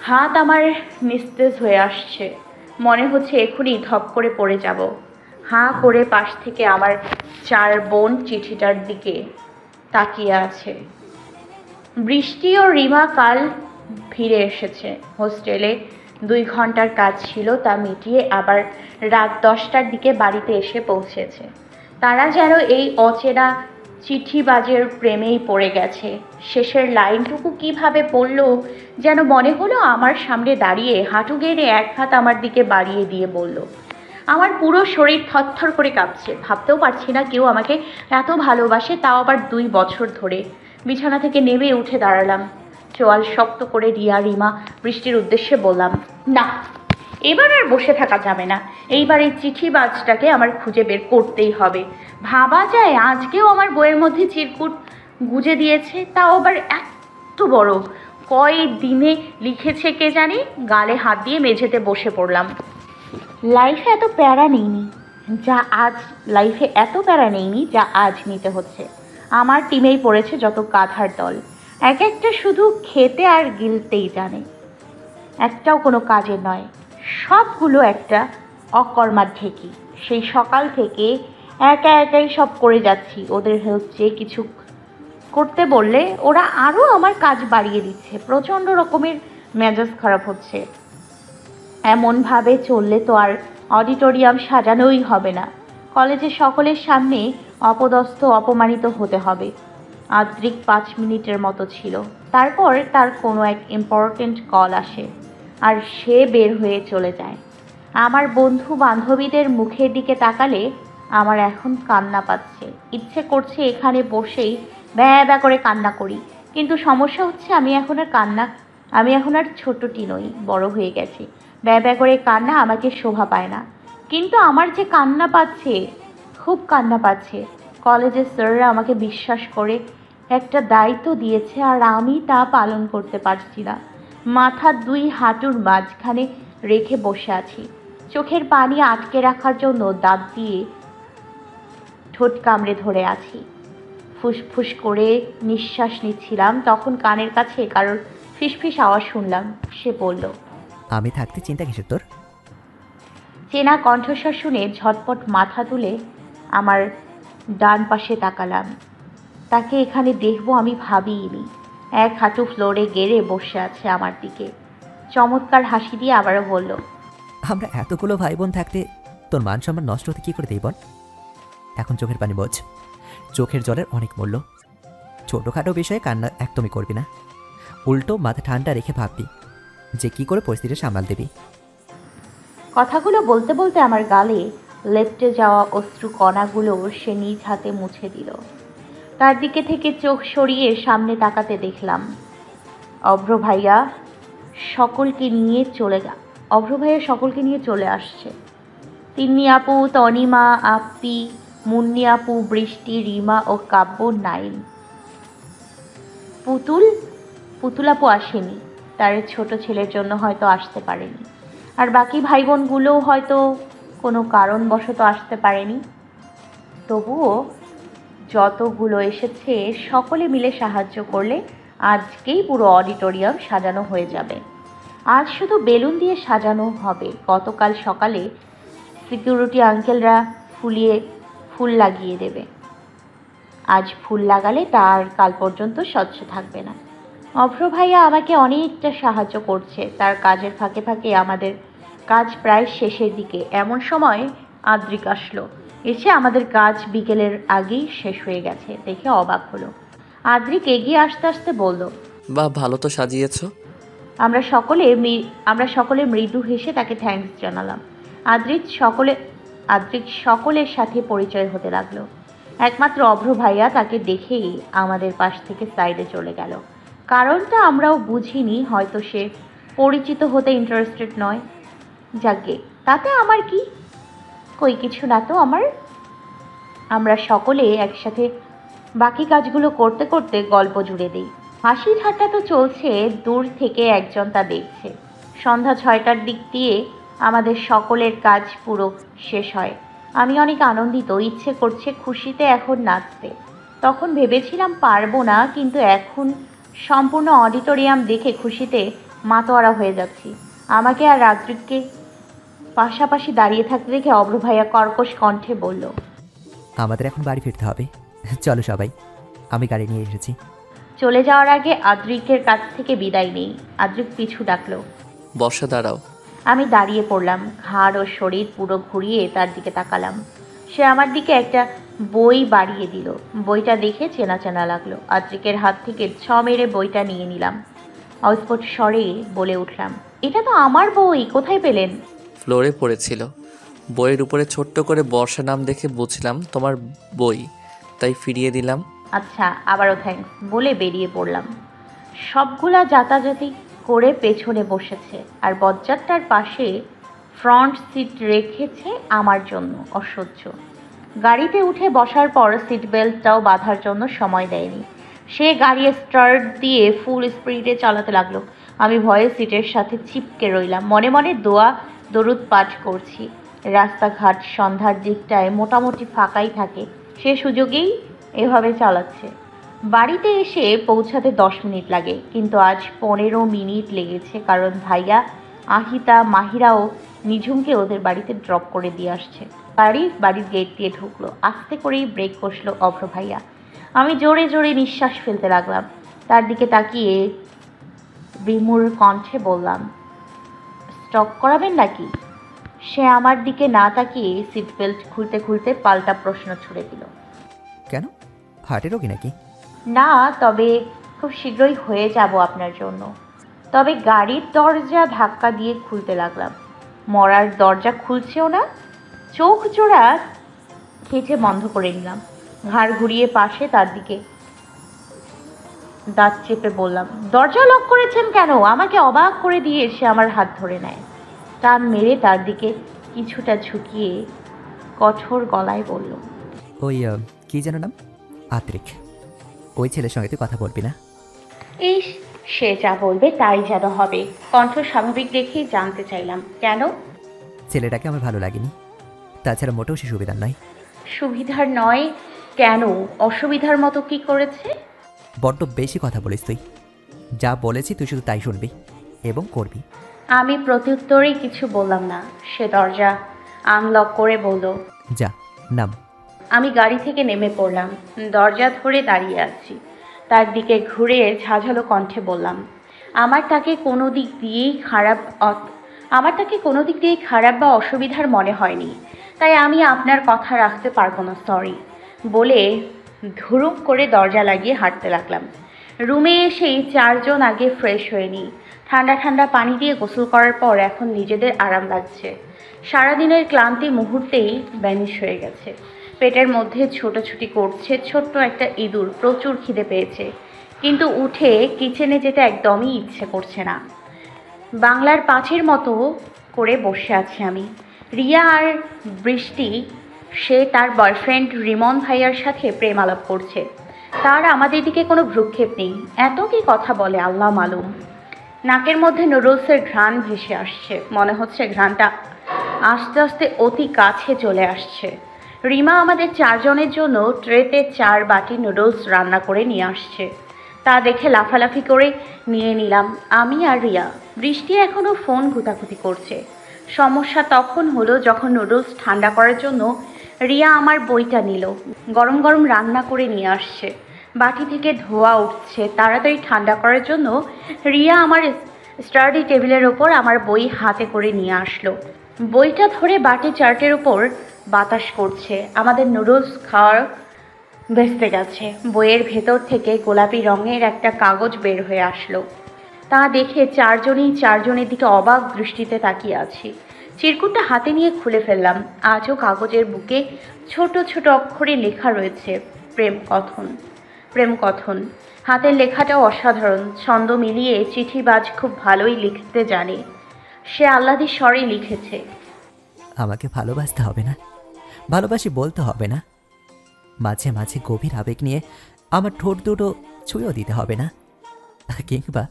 হাত আমার নিস্তেজ হয়ে আসছে, মনে হচ্ছে এখনই ধপ করে পড়ে যাব। হাঁ করে পাশ থেকে আমার চার বোন চিঠিটার দিকে তাকিয়ে আছে। বৃষ্টি ও রিমা কাল ফিরে এসেছে। হোস্টেলে 2 ঘন্টার কাজ ছিল, তা মিটিয়ে আবার রাত 10টার দিকে বাড়িতে এসে পৌঁছেছে। তারা যেন এই অচেনা চিঠিবাজের প্রেমেই পড়ে গেছে। শেষের লাইনটুকু কিভাবে পড়লো যেন মনে হলো আমার সামনে দাঁড়িয়ে হাঁটু গেড়ে এক হাত আমার দিকে বাড়িয়ে দিয়ে বলল। আমার পুরো শরীর থরথর করে কাঁপছে। ভাবতেও পারছি না কেউ আমাকে এত ভালোবাসে, তাও আবার 2 বছর ধরে। বিছানা থেকে নেমে উঠে দাঁড়ালাম। চোয়াল শক্ত করে রিমা বৃষ্টির উদ্দেশ্যে বললাম, না, এবার আর বসে থাকা যাবে না। এইবার এই চিঠিবাজটাকে আমার খুঁজে বের করতেই হবে। ভাবা যায় আজকেও আমার বইয়ের মধ্যে চিরকুট গুজে দিয়েছে, তাও আবার এত বড়। কয় দিনে লিখেছে কে জানি। গালে হাত দিয়ে মেঝেতে বসে পড়লাম। লাইফে এত প্যারা নেইনি যা আজ নিতে হচ্ছে। আমার টিমেই পড়েছে যত গাধার দল, এক একটা শুধু খেতে আর গিলতেই জানে, একটাও কোনো কাজের নয়। সবগুলো একটা অকর্মার ঢেকি। সেই সকাল থেকে একা একাই সব করে যাচ্ছি। ওদের হচ্ছে কিছু করতে বললে ওরা আরও আমার কাজ বাড়িয়ে দিচ্ছে। প্রচণ্ড রকমের মেজাজ খারাপ হচ্ছে। এমনভাবে চললে তো আর অডিটোরিয়াম সাজানোই হবে না। কলেজের সকলের সামনে অপদস্থ অপমানিত হতে হবে। আদ্রিক 5 মিনিটের মতো ছিল, তারপর তার কোনো এক ইম্পর্টেন্ট কল আসে আর সে বের হয়ে চলে যায়। আমার বন্ধু বান্ধবীদের মুখের দিকে তাকালে আমার এখন কান্না পাচ্ছে। ইচ্ছে করছে এখানে বসেই ব্যা ব্যা করে কান্না করি, কিন্তু সমস্যা হচ্ছে আমি এখন আর ছোটটি নই, বড় হয়ে গেছি। ব্যা ব্যা করে কান্না আমাকে শোভা পায় না। কিন্তু আমার যে কান্না পাচ্ছে, খুব কান্না পাচ্ছে। কলেজের স্যাররা আমাকে বিশ্বাস করে একটা দায়িত্ব দিয়েছে, আর আমি তা পালন করতে পারছি না। মাথা 2 হাঁটুর মাঝখানে রেখে বসে আছি। চোখের পানি আটকে রাখার জন্য দাঁত দিয়ে ঠোঁট কামড়ে ধরে আছি। ফুসফুস করে নিঃশ্বাস নিচ্ছিলাম, তখন কানের কাছে কারোর ফিসফিস আওয়াজ শুনলাম। সে বলল, আমি থাকতে চিন্তা কিসের তোর? চেনা কণ্ঠস্বর শুনে ঝটপট মাথা তুলে আমার ডান পাশে তাকালাম। তাকে এখানে দেখব আমি ভাবিনি। এক হাঁটু ফ্লোরে গেড়ে বসে আছে আমার দিকে। চমৎকার হাসি দিয়ে আবারও বলল, আমরা এতগুলো ভাই বোন থাকতে তোর মান সম্মান নষ্ট হতে কী করে দেই বল? এখন চোখের পানি বোঝ। চোখের জলের অনেক মূল্য। ছোটোখাটো বিষয়ে কান্না একদমই করবি না। উল্টো মাথা ঠান্ডা রেখে ভাববি যে কী করে পরিস্থিতি সামাল দিবি। কথাগুলো বলতে বলতে আমার গালে লেপ্টে যাওয়া অশ্রু কণাগুলো সে নিজ হাতে মুছে দিল। তার দিকে থেকে চোখ সরিয়ে সামনে তাকাতে দেখলাম অভ্র ভাইয়া সকলকে নিয়ে চলে আসছে। তিন্নি আপু, তনিমা, আপ্পি, মুন্নি আপু, বৃষ্টি, রিমা ও কাব্য, নাইম। পুতুল আপু আসেনি, তার ছোট ছেলের জন্য হয়তো আসতে পারেনি। আর বাকি ভাই বোনগুলোও হয়তো কোনো কারণবশত আসতে পারেনি। তবুও যতগুলো এসেছে সকলে মিলে সাহায্য করলে আজকেই পুরো অডিটোরিয়াম সাজানো হয়ে যাবে। আজ শুধু বেলুন দিয়ে সাজানো হবে। গতকাল সকালে সিকিউরিটি আঙ্কেলরা ফুল লাগিয়ে দেবে। আজ ফুল লাগালে তা আর কাল পর্যন্ত স্বচ্ছ থাকবে না। অভ্র ভাইয়া আমাকে অনেকটা সাহায্য করছে। তার কাজের ফাঁকে ফাঁকে আমাদের কাজ প্রায় শেষের দিকে। এমন সময় আদ্রিক আসলো। এসে আমাদের কাজ বিকেলের আগেই শেষ হয়ে গেছে দেখে অবাক হলো। আদ্রিক এগিয়ে আসতে আসতে বলল, বাহ, ভালো তো সাজিয়েছো। আমরা সকলে মৃদু হেসে তাকে থ্যাঙ্কস জানালাম। আদ্রিক সকলের সাথে পরিচয় হতে লাগলো। একমাত্র অভ্র ভাইয়া তাকে দেখেই আমাদের পাশ থেকে সাইডে চলে গেল। কারণটা আমরাও বুঝিনি, হয়তো সে পরিচিত হতে ইন্টারেস্টেড নয়। যাকে তাতে আমার কি, কই কিছু না তো আমার। আমরা সকলে একসাথে বাকি কাজগুলো করতে করতে গল্প জুড়ে দিই। হাসি ঠাট্টা তো চলছে, দূর থেকে একজন তা দেখছে। সন্ধ্যা 6টার দিক দিয়ে আমাদের সকলের কাজ পুরো শেষ হয়। আমি অনেক আনন্দিত, ইচ্ছে করছে খুশিতে এখন নাচতে। তখন ভেবেছিলাম পারবো না, কিন্তু এখন সম্পূর্ণ অডিটোরিয়াম দেখে খুশিতে মাতোয়ারা হয়ে যাচ্ছি। আমাকে আর রাজদীপকে পাশাপাশি দাঁড়িয়ে থাকতে দেখে অভ্র ভাইয়া কর্কশ কণ্ঠে বলল, আমাদের এখন বাড়ি ফিরতে হবে। চলো সবাই, আমি গাড়ি নিয়ে এসেছি। চলে যাওয়ার আগে আদ্রিকের কাছ থেকে বিদায় নেই। আদ্রিক পিছু ডাকলো। বর্ষা দাঁড়াও। আমি দাঁড়িয়ে পড়লাম, ঘাড় ও শরীর পুরো ঘুরিয়ে তার দিকে তাকালাম। সে আমার দিকে একটা বই বাড়িয়ে দিল। বইটা দেখে চেনা চেনা লাগলো। আদ্রিকের হাত থেকে ছ মেরে বইটা নিয়ে নিলাম। অস্ফুট স্বরে বলে উঠলাম, এটা তো আমার বই, কোথায় পেলেন? ফ্লোরে পড়েছিল। বইয়ের উপরে ছোট্ট করে বর্ষা নাম দেখে বুঝলাম তোমার বই, তাই ফিরিয়ে দিলাম। আচ্ছা, আবারও থ্যাঙ্কস বলে বেরিয়ে পড়লাম। সবগুলা যাতাযাতি করে পেছনে বসেছে, আর বজ্জারটার পাশে ফ্রন্ট সিট রেখেছে আমার জন্য। অসহ্য। গাড়িতে উঠে বসার পর সিট বেল্টটাও বাঁধার জন্য সময় দেয়নি। সে গাড়ি স্টার্ট দিয়ে ফুল স্পিডে চালাতে লাগলো। আমি ভয়ে সিটের সাথে চিপকে রইলাম, মনে মনে দোয়া দরুদ পাঠ করছি। রাস্তাঘাট সন্ধ্যার দিকটায় মোটামুটি ফাঁকাই থাকে, সে সুযোগেই এভাবে চালাচ্ছে। বাড়িতে এসে পৌঁছাতে 10 মিনিট লাগে, কিন্তু আজ 15 মিনিট লেগেছে, কারণ ভাইয়া, আহিতা, মাহিরাও নিঝুমকে ওদের বাড়িতে ড্রপ করে দিয়ে আসছে। বাড়ির গেট দিয়ে ঢুকলো। আস্তে করেই ব্রেক কষলো অভ্র ভাইয়া। আমি জোরে জোরে নিঃশ্বাস ফেলতে লাগলাম। তার দিকে তাকিয়ে বিমূঢ় কণ্ঠে বললাম, স্টক করাবেন নাকি? সে আমার দিকে না তাকিয়ে সিট বেল্ট খুলতে খুলতে পাল্টা প্রশ্ন ছুড়ে দিল। কেন, হার্টের রোগী নাকি? না, তবে খুব শীঘ্রই হয়ে যাব আপনার জন্য। তবে গাড়ির দরজা ধাক্কা দিয়ে খুলতে লাগলাম। মরার দরজা খুলছেও না। চোখ জোড়া খেটে বন্ধ করে নিলাম। ঘাড় ঘুরিয়ে পাশে তার দিকে দাঁত চেপে বললাম, দরজা লক করেছেন কেন? আমাকে অবাক করে দিয়ে সে আমার হাত ধরে নেয়। টান মেরে তার দিকে কিছুটা ঝুঁকিয়ে কঠোর গলায় বলল, ওই কি যেন নাম, আত্রিক, ওই ছেলের সঙ্গে তুই কথা বলবি না। ইস, সে যা বলবে তাই যেন হবে। কণ্ঠ স্বাভাবিক রেখেই জানতে চাইলাম, কেন? ছেলেটাকে আমার ভালো লাগেনি, তাছাড়া মোটেও সে সুবিধার নয়। সুবিধার নয় কেন? অসুবিধার মতো কি করেছে? বড্ড বেশি কথা বলিস তুই। যা বলেছি তুই শুধু তাই শুনবি এবং করবি। আমি প্রত্যুত্তরে কিছু বললাম না। সে দরজা আনলক করে বলল, যা, নাম। আমি গাড়ি থেকে নেমে পড়লাম। দরজা ধরে দাঁড়িয়ে আছি। তার দিকে ঘুরে ঝাঁঝালো কণ্ঠে বললাম, আমার তাকে কোনো দিক দিয়েই খারাপ বা অসুবিধার মনে হয়নি, তাই আমি আপনার কথা রাখতে পারবো না, সরি বলে ধুরুম করে দরজা লাগিয়ে হাঁটতে লাগলাম। রুমে এসেই 4 জন আগে ফ্রেশ হয়ে নিই। ঠান্ডা ঠান্ডা পানি দিয়ে গোসল করার পর এখন নিজেদের আরাম লাগছে। সারাদিনের ক্লান্তি মুহূর্তেই ভ্যানিশ হয়ে গেছে। পেটের মধ্যে ছোটাছুটি করছে ছোট্ট একটা ইঁদুর। প্রচুর খিদে পেয়েছে, কিন্তু উঠে কিচেনে যেতে একদমই ইচ্ছে করছে না। বাংলার 5-এর মতো করে বসে আছি আমি। রিয়া আর বৃষ্টি, সে তার বয়ফ্রেন্ড রিমন ভাইয়ার সাথে প্রেম আলাপ করছে। তার আমাদের দিকে কোনো ভ্রুক্ষেপ নেই। এত কি কথা বলে আল্লাহ মালুম। নাকের মধ্যে নুডলসের ঘ্রাণ ভেসে আসছে। মনে হচ্ছে ঘ্রাণটা আস্তে আস্তে অতি কাছে চলে আসছে। রিমা আমাদের 4 জনের জন্য ট্রেতে 4 বাটি নুডলস রান্না করে নিয়ে আসছে। তা দেখে লাফালাফি করে নিয়ে নিলাম আমি আর রিয়া। বৃষ্টি এখনও ফোন ঘুতাঘুতি করছে। সমস্যা তখন হলো যখন নুডলস ঠান্ডা করার জন্য রিয়া আমার বইটা নিল। গরম গরম রান্না করে নিয়ে আসছে। বাটি থেকে ধোয়া উঠছে। তাড়াতাড়ি ঠান্ডা করার জন্য রিয়া আমার স্টাডি টেবিলের ওপর আমার বই হাতে করে নিয়ে আসলো। বইটা ধরে বাটি চার্টের ওপর বাতাস করছে। আমাদের নুডলস খাওয়ার ভেস্তে গেছে। বইয়ের ভেতর থেকে গোলাপি রঙের একটা কাগজ বের হয়ে আসলো। তা দেখে 4 জনের দিকে অবাক দৃষ্টিতে তাকিয়ে আছি। চিরকুটটা হাতে নিয়ে খুলে ফেললাম। আজও কাগজের বুকে ছোট ছোট অক্ষরে লেখা রয়েছে, প্রেম কথন। প্রেম কথন। হাতের লেখাটাও অসাধারণ। ছন্দ মিলিয়ে চিঠিবাজ খুব ভালোই লিখতে জানে। সে আহ্লাদি স্বরে লিখেছে, আমাকে ভালোবাসতে হবে না, ভালোবাসি বলতে হবে না, মাঝে মাঝে গভীর আবেগ নিয়ে আমার ঠোঁট দুটো ছুঁয়েও দিতে হবে না, কিংবা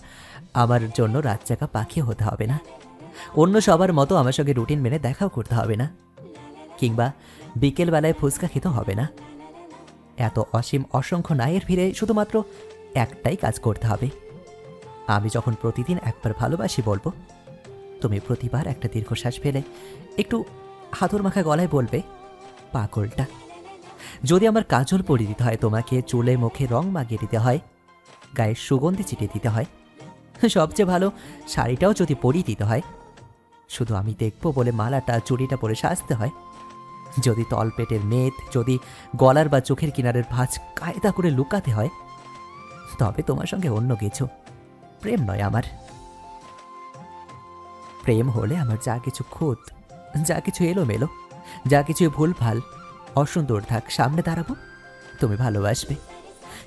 আমার জন্য রাত জাগা পাখি হতে হবে না, অন্য সবার মতো আমার সঙ্গে রুটিন মেনে দেখাও করতে হবে না, কিংবা বিকেলবেলায় ফুচকা খেতে হবে না। এত অসীম অসংখ্য নায়ের ভিড়ে শুধুমাত্র একটাই কাজ করতে হবে, আমি যখন প্রতিদিন একবার ভালোবাসি বলবো, তুমি প্রতিবার একটা দীর্ঘশ্বাস ফেলে একটু হাতর মাখা গলায় বলবে পাগলটা। যদি আমার কাজল পরিয়ে দিতে হয় তোমাকে, চুলে মুখে রং মাখিয়ে দিতে হয়, গায়ের সুগন্ধি ছিটিয়ে দিতে হয়, সবচেয়ে ভালো শাড়িটাও যদি পরিয়ে দিতে হয়, শুধু আমি দেখব বলে মালাটা চুড়িটা পরে সাজতে হয়, যদি তলপেটের মেদ, যদি গলার বা চোখের কিনারের ভাঁজ কায়দা করে লুকাতে হয়, তবে তোমার সঙ্গে অন্য কিছু, প্রেম নয় আমার। প্রেম হলে আমার যা কিছু খুঁত, যা কিছু এলোমেলো, যা কিছু ভুলভাল অসুন্দর থাক, সামনে দাঁড়াবো, তুমি ভালোবাসবে।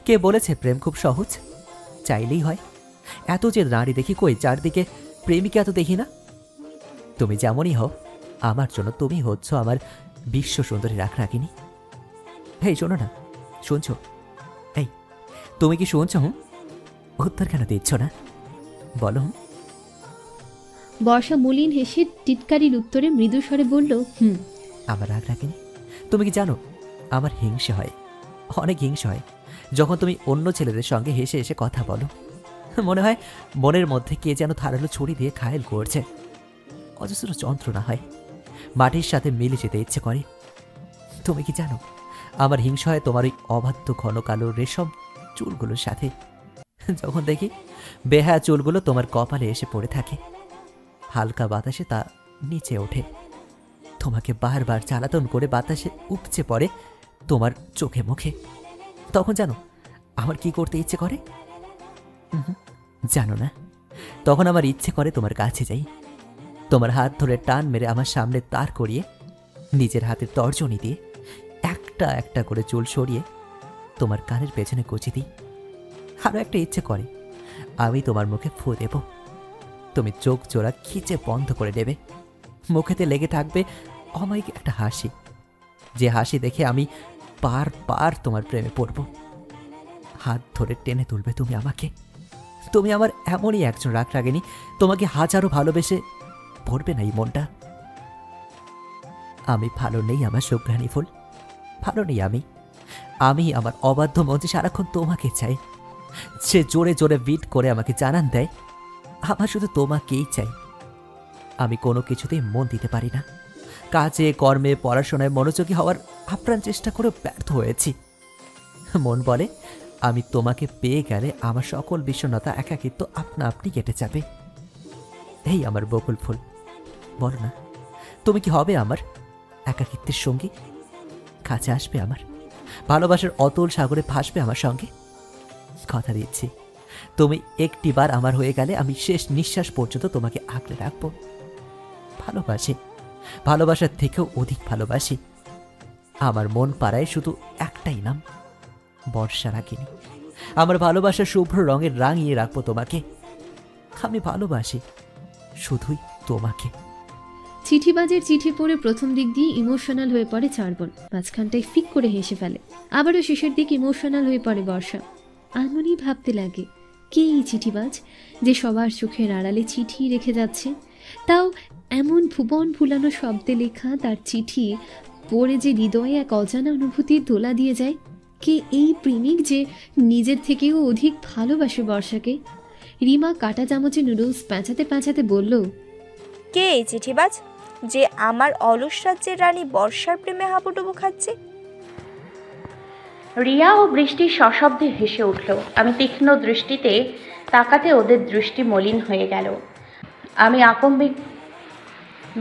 কে বলেছে প্রেম খুব সহজ? চাইলেই হয়। এত যে নারী দেখি, কই চারদিকে প্রেমিকা এত দেখি না? তুমি যেমনই হও, আমার জন্য তুমি হচ্ছ আমার বিশ্ব সুন্দরী রাগরাগিনী। এই শোনো না, শুনছো? এই তুমি কি শুনছো? উত্তর কেন দিচ্ছ না বলো? বর্ষা মলিন হেসে টিটকারির উত্তরে মৃদু স্বরে বলল, আমার রাগরাগিনী, তুমি কি জানো আমার হিংসে হয়, অনেক হিংসে হয় যখন তুমি অন্য ছেলেদের সঙ্গে হেসে হেসে কথা বলো। মনে হয় মনের মধ্যে কে যেন ধারালো ছুরি দিয়ে ঘায়েল করছে, অজস্র যন্ত্রণা হয়, মাটির সাথে মিলে যেতে ইচ্ছে করে। তুমি কি জানো আমার হিংসা হয় তোমার ওই অবাধ্য ঘন কালো রেশম চুলগুলোর সাথে। যখন দেখি বেহায়া চুলগুলো তোমার কপালে এসে পড়ে থাকে, হালকা বাতাসে তা নিচে ওঠে, তোমাকে বারবার জ্বালাতন করে বাতাসে উপচে পড়ে তোমার চোখে মুখে, তখন জানো আমার কি করতে ইচ্ছে করে? জানো না, তখন আমার ইচ্ছে করে তোমার কাছে যাই, তোমার হাত ধরে টান মেরে আমার সামনে দাঁড় করিয়ে নিজের হাতের তর্জনী দিয়ে একটা একটা করে চুল সরিয়ে তোমার কানের পেছনে কুচি দিই। আরও একটা ইচ্ছে করে আমি তোমার মুখে ফু দেব, তুমি চোখ জোড়া খিচে বন্ধ করে দেবে, মুখেতে লেগে থাকবে অমায়িক একটা হাসি, যে হাসি দেখে আমি বারবার তোমার প্রেমে পড়ব। হাত ধরে টেনে তুলবে তুমি আমাকে, তুমি আমার এমনই একজন রাগরাগিনী, তোমাকে হাজারো ভালোবেসে পড়বে না এই মনটা। আমি ভালো নেই আমার সুঘ্রাণী ফুল, ভালো নেই আমি আমার অবাধ্য মঞ্চে সারাক্ষণ তোমাকে চাই, সে জোরে জোরে বিট করে আমাকে জানান দেয় আমার শুধু তোমাকেই চাই। আমি কোনো কিছুতেই মন দিতে পারি না, কাজে কর্মে পড়াশোনায় মনোযোগী হওয়ার আপ্রাণ চেষ্টা করে ব্যর্থ হয়েছি। মন বলে আমি তোমাকে পেয়ে গেলে আমার সকল বিষণ্ণতা একাকিত্ব আপনা আপনি কেটে যাবে। এই আমার বকুল ফুল, বলো না তুমি কি হবে আমার একাকিত্বের সঙ্গী? কাছে আসবে আমার, ভালোবাসার অতল সাগরে ভাসবে আমার সঙ্গে। কথা দিচ্ছি, তুমি একটিবার আমার হয়ে গেলে আমি শেষ নিঃশ্বাস পর্যন্ত তোমাকে আঁকড়ে রাখবো। ভালোবাসি, ভালোবাসার থেকেও অধিক ভালোবাসি। আমার মন পাড়ায় শুধু একটাই নাম, বর্ষা রাগিনী। আমার ভালোবাসার শুভ্র রঙের রাঙিয়ে রাখবো তোমাকে। আমি ভালোবাসি শুধুই তোমাকে। চিঠিবাজের চিঠি পড়ে প্রথম দিক দিয়ে ইমোশনাল হয়ে পড়ে চারবন, মাঝখানটায় ফিক করে হেসে ফেলে, আবারও শেষের দিক ইমোশনাল হয়ে পড়ে বর্ষা। আনমনি ভাবতে লাগে, কে এই চিঠিবাজ যে সবার চোখের আড়ালে চিঠি রেখে যাচ্ছে, তাও এমন ভুবন ভুলানো শব্দে লেখা তার চিঠি পড়ে যে হৃদয়ে এক অজানা অনুভূতির দোলা দিয়ে যায়। কে এই প্রেমিক যে নিজের থেকেও অধিক ভালোবাসে বর্ষাকে? রিমা কাটা চামচে নুডলস প্যাঁচাতে প্যাঁচাতে বলল, কে এই চিঠিবাজ যে আমার অলস রাজ্যের রানী বর্ষার প্রেমে হাবুডুবু খাচ্ছে? রিয়া ও বৃষ্টি সশব্দে হেসে উঠল। আমি তীক্ষ্ণ দৃষ্টিতে তাকাতে ওদের দৃষ্টি মলিন হয়ে গেল। আমি আপন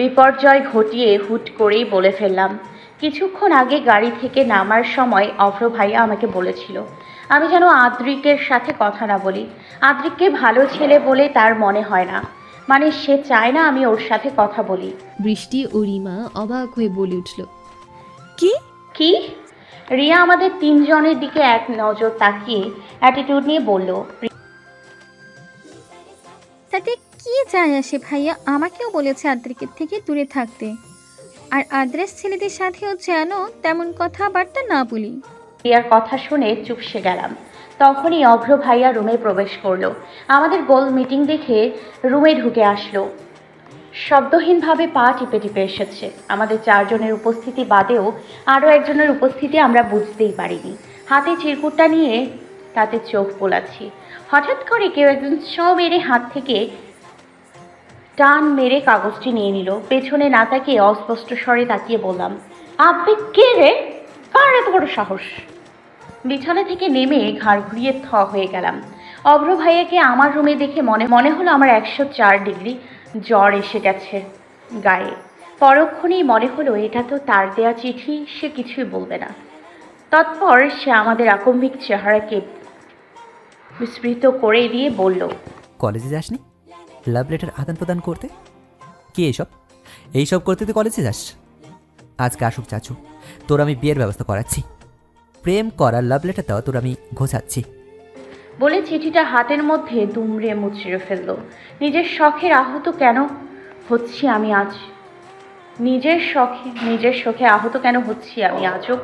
বিপর্যয় ঘটিয়ে হুট করেই বলে ফেললাম, কিছুক্ষণ আগে গাড়ি থেকে নামার সময় অভ্র ভাইয়া আমাকে বলেছিল আমি যেন আদ্রিকের সাথে কথা না বলি। আদ্রিককে ভালো ছেলে বলে তার মনে হয় না, মানে সে চায় না আমি ওর সাথে কথা বলি। বৃষ্টি ও রিমা অবাক হয়ে বলে উঠল, কি? কি? রিয়া আমাদের তিনজনের দিকে এক নজর তাকিয়ে অ্যাটিটিউড নিয়ে বলল, তাতে কি যায় আসে ভাইয়া? আমাকেও বলেছে আদ্রিকের থেকে দূরে থাকতে, আর আদ্রেস ছেলেদের সাথেও যেন তেমন কথাবার্তা না বলি। রিয়ার কথা শুনে চুপসে গেলাম। তখনই অভ্র ভাইয়া রুমে প্রবেশ করলো। আমাদের গোল মিটিং দেখে রুমে ঢুকে আসলো, শব্দহীনভাবে পা টিপে টিপে এসেছে। আমাদের চারজনের উপস্থিতি বাদেও আরও একজনের উপস্থিতি আমরা বুঝতেই পারিনি। হাতে চিরকুটটা নিয়ে তাতে চোখ বোলাচ্ছি। হঠাৎ করে কেউ একজন মেরে হাত থেকে টান মেরে কাগজটি নিয়ে নিল। পেছনে না তাকিয়ে অস্পষ্ট স্বরে তাকিয়ে বললাম, আপনি কে রে? কার এত বড় সাহস? বিছানা থেকে নেমে ঘাড় ঘুরিয়ে হয়ে গেলাম। অভ্র ভাইয়াকে আমার রুমে দেখে মনে হলো আমার 104 ডিগ্রি জ্বর এসে গেছে গায়ে। পরক্ষণেই মনে হলো এটা তো তার দেয়া চিঠি, সে কিছুই বলবে না। তৎপর সে আমাদের আকম্বিক চেহারাকে বিস্মৃত করে দিয়ে বলল, কলেজে যাসনি লাভ লেটার আদান প্রদান করতে? কি এইসব করতে তুই কলেজে যাস? আজকে আসুক চাচু, তোর আমি বিয়ের ব্যবস্থা করাচ্ছি। প্রেম করার লাভ লেটার দেওয়া তোর আমি ঘোষাচ্ছি। বলে চিঠিটা হাতের মধ্যে দুমড়ে মুচড়ে ফেলল। নিজের শখের আহত কেন হচ্ছি আমি আজ? নিজের শখে আহত কেন হচ্ছি আমি আজও?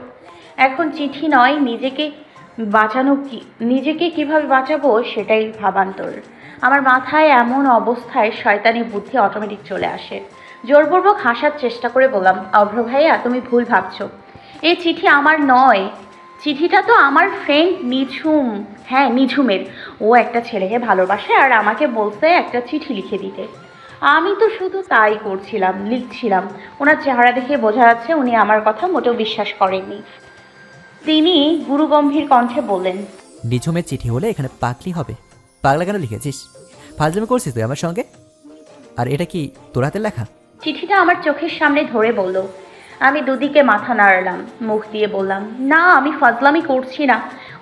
এখন চিঠি নয়, নিজেকে কিভাবে বাঁচাবো সেটাই ভাবান্তর। আমার মাথায় এমন অবস্থায় শয়তানি বুদ্ধি অটোমেটিক চলে আসে। জোরপূর্বক হাসার চেষ্টা করে বললাম, অভ্র ভাইয়া তুমি ভুল ভাবছো। এই চিঠি আমার নয়, চিঠিটা তো আমার ফ্রেন্ড নিঝুমের। ও একটা ছেলেকে ভালোবাসে আর আমাকে বলছে একটা চিঠি লিখে দিতে। আমি তো শুধু তাই লিখছিলাম। ওনার চেহারা দেখে বোঝা যাচ্ছে উনি আমার কথা মোটেও বিশ্বাস করেননি। তিনি গুরুগম্ভীর কণ্ঠে বললেন, নিঝুমের চিঠি হলে এখানে পাগলি হবে? পাগলা কেন লিখেছিস? ফাজলামি করছিস তুই আমার সঙ্গে? আর এটা কি তোর হাতের লেখা? চিঠিটা আমার চোখের সামনে ধরে বলল। আমি দুদিকে মাথা নাড়লাম, মুখ দিয়ে বললাম, না আমি ফাজলামি করছি না,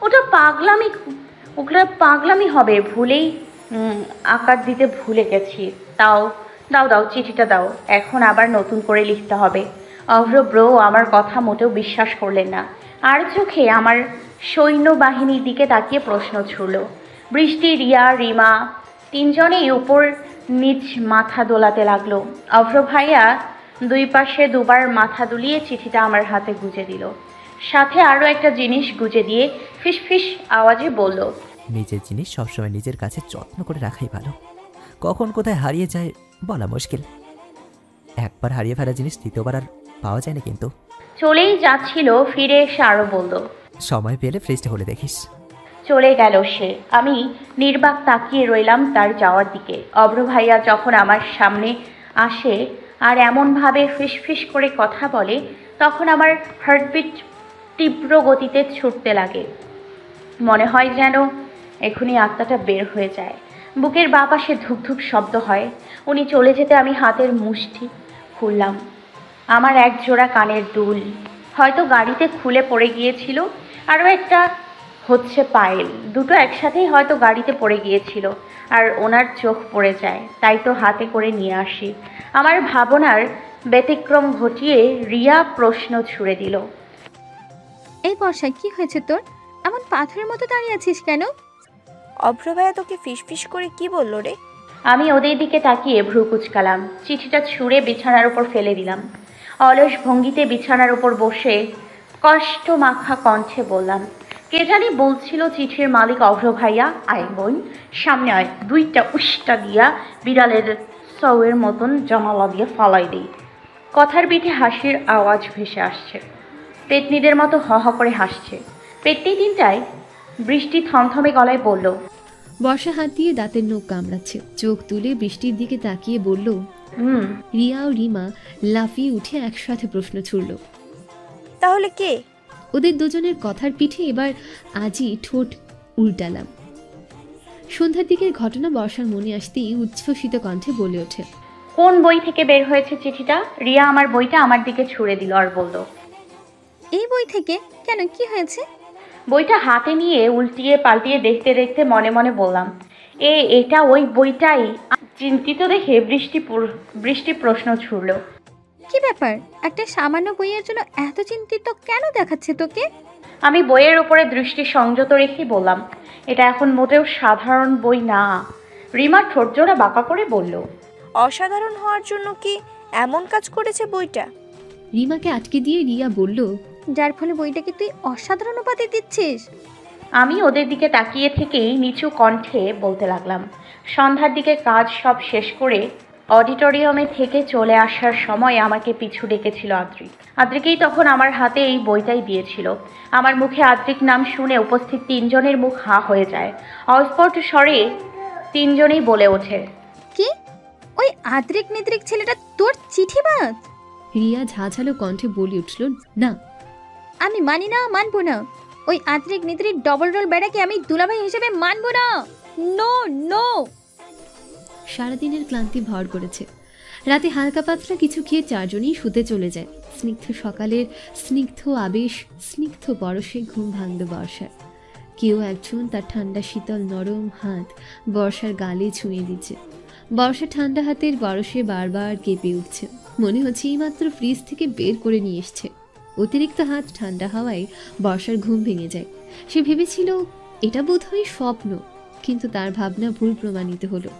ওটা পাগলামি হবে। ভুলেই আকার দিতে ভুলে গেছি। দাও চিঠিটা দাও, এখন আবার নতুন করে লিখতে হবে। অভ্র ব্রো আমার কথা মোটেও বিশ্বাস করলেন না। আর চোখে আমার সৈন্যবাহিনীর দিকে তাকিয়ে প্রশ্ন ছুড়ল। বৃষ্টি, রিয়া, রিমা তিনজনেই উপর নিচ মাথা দোলাতে লাগলো। অভ্র ভাইয়া দুই পাশে দুবার মাথা দুলিয়ে চিঠিটা আমার হাতে গুজে দিল। সাথে আরও একটা জিনিস গুজে দিয়ে ফিসফিস আওয়াজে বলল, নিজের জিনিস সবসময় নিজের কাছে যত্ন করে রাখাই ভালো। কখন কোথায় হারিয়ে যায় বলা মুশকিল। একবার হারিয়ে ফেলা জিনিস দ্বিতীয়বার আর পাওয়া যায় না কিন্তু। চলেই যাচ্ছিল, ফিরে এসে আরও বলল, সময় পেলে ফ্রিজটা হলে দেখিস। চলে গেল সে। আমি নির্বাক তাকিয়ে রইলাম তার যাওয়ার দিকে। অভ্র ভাইয়া যখন আমার সামনে আসে আর এমনভাবে ফিসফিস করে কথা বলে, তখন আমার হার্টবিট তীব্র গতিতে ছুটতে লাগে। মনে হয় যেন এখনই আত্মাটা বের হয়ে যায়। বুকের বাঁ পাশে ধুকধুক শব্দ হয়। উনি চলে যেতে আমি হাতের মুষ্টি খুললাম। আমার এক জোড়া কানের দুল হয়তো গাড়িতে খুলে পড়ে গিয়েছিল, আরও একটা হচ্ছে পায়েল, দুটো একসাথেই হয়তো গাড়িতে পড়ে গিয়েছিল। আর ওনার চোখ পড়ে যায়, তাই তো হাতে করে নিয়ে আসি। আমার ভাবনার ব্যতিক্রম ঘটিয়ে রিয়া প্রশ্ন ছুড়ে দিল, এই বর্ষায় কি হয়েছে তোর? এমন পাথরের মতো দাঁড়িয়ে আছিস কেন? অভ্র ভাইয়া তোকে ফিসফিস করে কি বললো রে? আমি ওদের দিকে তাকিয়ে ভ্রু কুচকালাম। চিঠিটা ছুঁড়ে বিছানার উপর ফেলে দিলাম। অলস ভঙ্গিতে বিছানার উপর বসে কষ্ট মাখা কণ্ঠে বললাম, কে জানি বলছিল চিঠির মালিক অভ্র ভাইয়া। আয় বোন সামনে আয়, দুইটা উষ্টা দিয়া বিড়ালের সৌয়ের মতন জমালা দিয়ে ফালাই দিই। কথার পিঠে হাসির আওয়াজ ভেসে আসছে। পেতনিদের মতো হ হ করে হাসছে। পেতনি তিনটায় বৃষ্টি থমথমে গলায় বলল, বর্ষা হাত দিয়ে দাঁতের নখ কামড়াচ্ছে, চোখ তুলে বৃষ্টির দিকে তাকিয়ে বলল। রিয়া ও রিমা লাফিয়ে উঠে একসাথে প্রশ্ন ছুড়ল, তাহলে কে? ওদের দুজনের কথার পিঠে এবার আজই ঠোঁট উল্টালাম। সন্ধ্যার দিকের ঘটনা বর্ষার মনে আসতেই উচ্ছ্বসিত কণ্ঠে বলে ওঠে, কোন বই থেকে বের হয়েছে চিঠিটা? রিয়া আমার বইটা আমার দিকে ছুঁড়ে দিল আর বলল, এই বই থেকে? কেন, কি হয়েছে? বইটা হাতে নিয়ে উল্টিয়ে পাল্টিয়ে দেখতে দেখতে মনে মনে বললাম, এটা ওই বইটাই। চিন্তিত দেখে বৃষ্টি প্রশ্ন ছুড়ল, কি ব্যাপার? একটা সামান্য বইয়ের জন্য এত চিন্তিত কেন দেখাচ্ছে তোকে? আমি বইয়ের উপরে দৃষ্টি সংযত রেখে বললাম, এটা এখন মোটেও সাধারণ বই না। রিমা ঠোঁটজোড়া বাঁকা করে বলল, অসাধারণ হওয়ার জন্য কি এমন কাজ করেছে বইটা? রিমাকে আটকে দিয়ে রিয়া বলল, যার ফলে বইটাকে তুই অসাধারণ উপাধি দিচ্ছিস। আমি ওদের দিকে তাকিয়ে থেকেই নিচু কণ্ঠে বলতে লাগলাম, সন্ধ্যার দিকে কাজ সব শেষ করে অডিটোরিয়ামে থেকে চলে আসার সময় আমাকে পিছু ডেকেছিল আদ্রিক। আদ্রিকেই তখন আমার হাতে এই বইটাই দিয়েছিল। আমার মুখে আদ্রিক নাম শুনে উপস্থিত তিনজনের মুখ হাঁ হয়ে যায়। অস্পষ্ট স্বরে তিনজনেই বলে ওঠে, কি ওই আদ্রিক নিদ্রিক ছেলেটা তোর চিঠিবাজ? রিয়া ঝাঝালো কণ্ঠে বলে উঠল, না। আমি মানি না, মানবো না। ওই আদ্রিক নিদ্রিক ডবল রোল বেড়াকে আমি দুলাভাই হিসেবে মানবো না। No no. সারাদিনের ক্লান্তি ভর করেছে। রাতে হালকা পাতলা কিছু খেয়ে চারজনই শুতে চলে যায়। স্নিগ্ধ সকালের স্নিগ্ধ আবেশ, স্নিগ্ধ পরশে ঘুম ভাঙল বর্ষার। কেউ একজন তার ঠান্ডা শীতল নরম হাত বর্ষার গালে ছুঁয়ে দিচ্ছে। বর্ষা ঠান্ডা হাতের বরশে বারবার কেঁপে উঠছে। মনে হচ্ছে এইমাত্র ফ্রিজ থেকে বের করে নিয়ে এসছে। অতিরিক্ত হাত ঠান্ডা হাওয়ায় বর্ষার ঘুম ভেঙে যায়। সে ভেবেছিল এটা বোধহয় স্বপ্ন, কিন্তু তার ভাবনা ভুল প্রমাণিত হলো।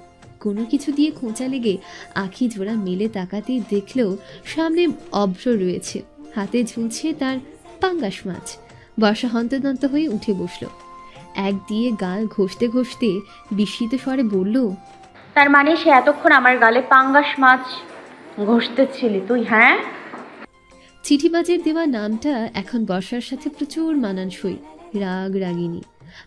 কোনো কিছু দিয়ে খোঁচা লেগে আঁখি জোড়া মেলে তাকাতেই দেখলেও সামনে অভ্র রয়েছে, হাতে ঝুলছে তার পাঙ্গাস মাছ। বর্ষা হন্তদন্ত হয়ে উঠে বসল। এক দিয়ে গাল ঘষতে ঘষতে বিস্মিত স্বরে বলল, তার মানে সে এতক্ষণ আমার গালে পাঙ্গাস মাছ ঘষতেছিলি তুই? হ্যাঁ। চিঠিবাজের দেওয়া নামটা এখন বর্ষার সাথে প্রচুর মানানসই। রাগ রাগিনী।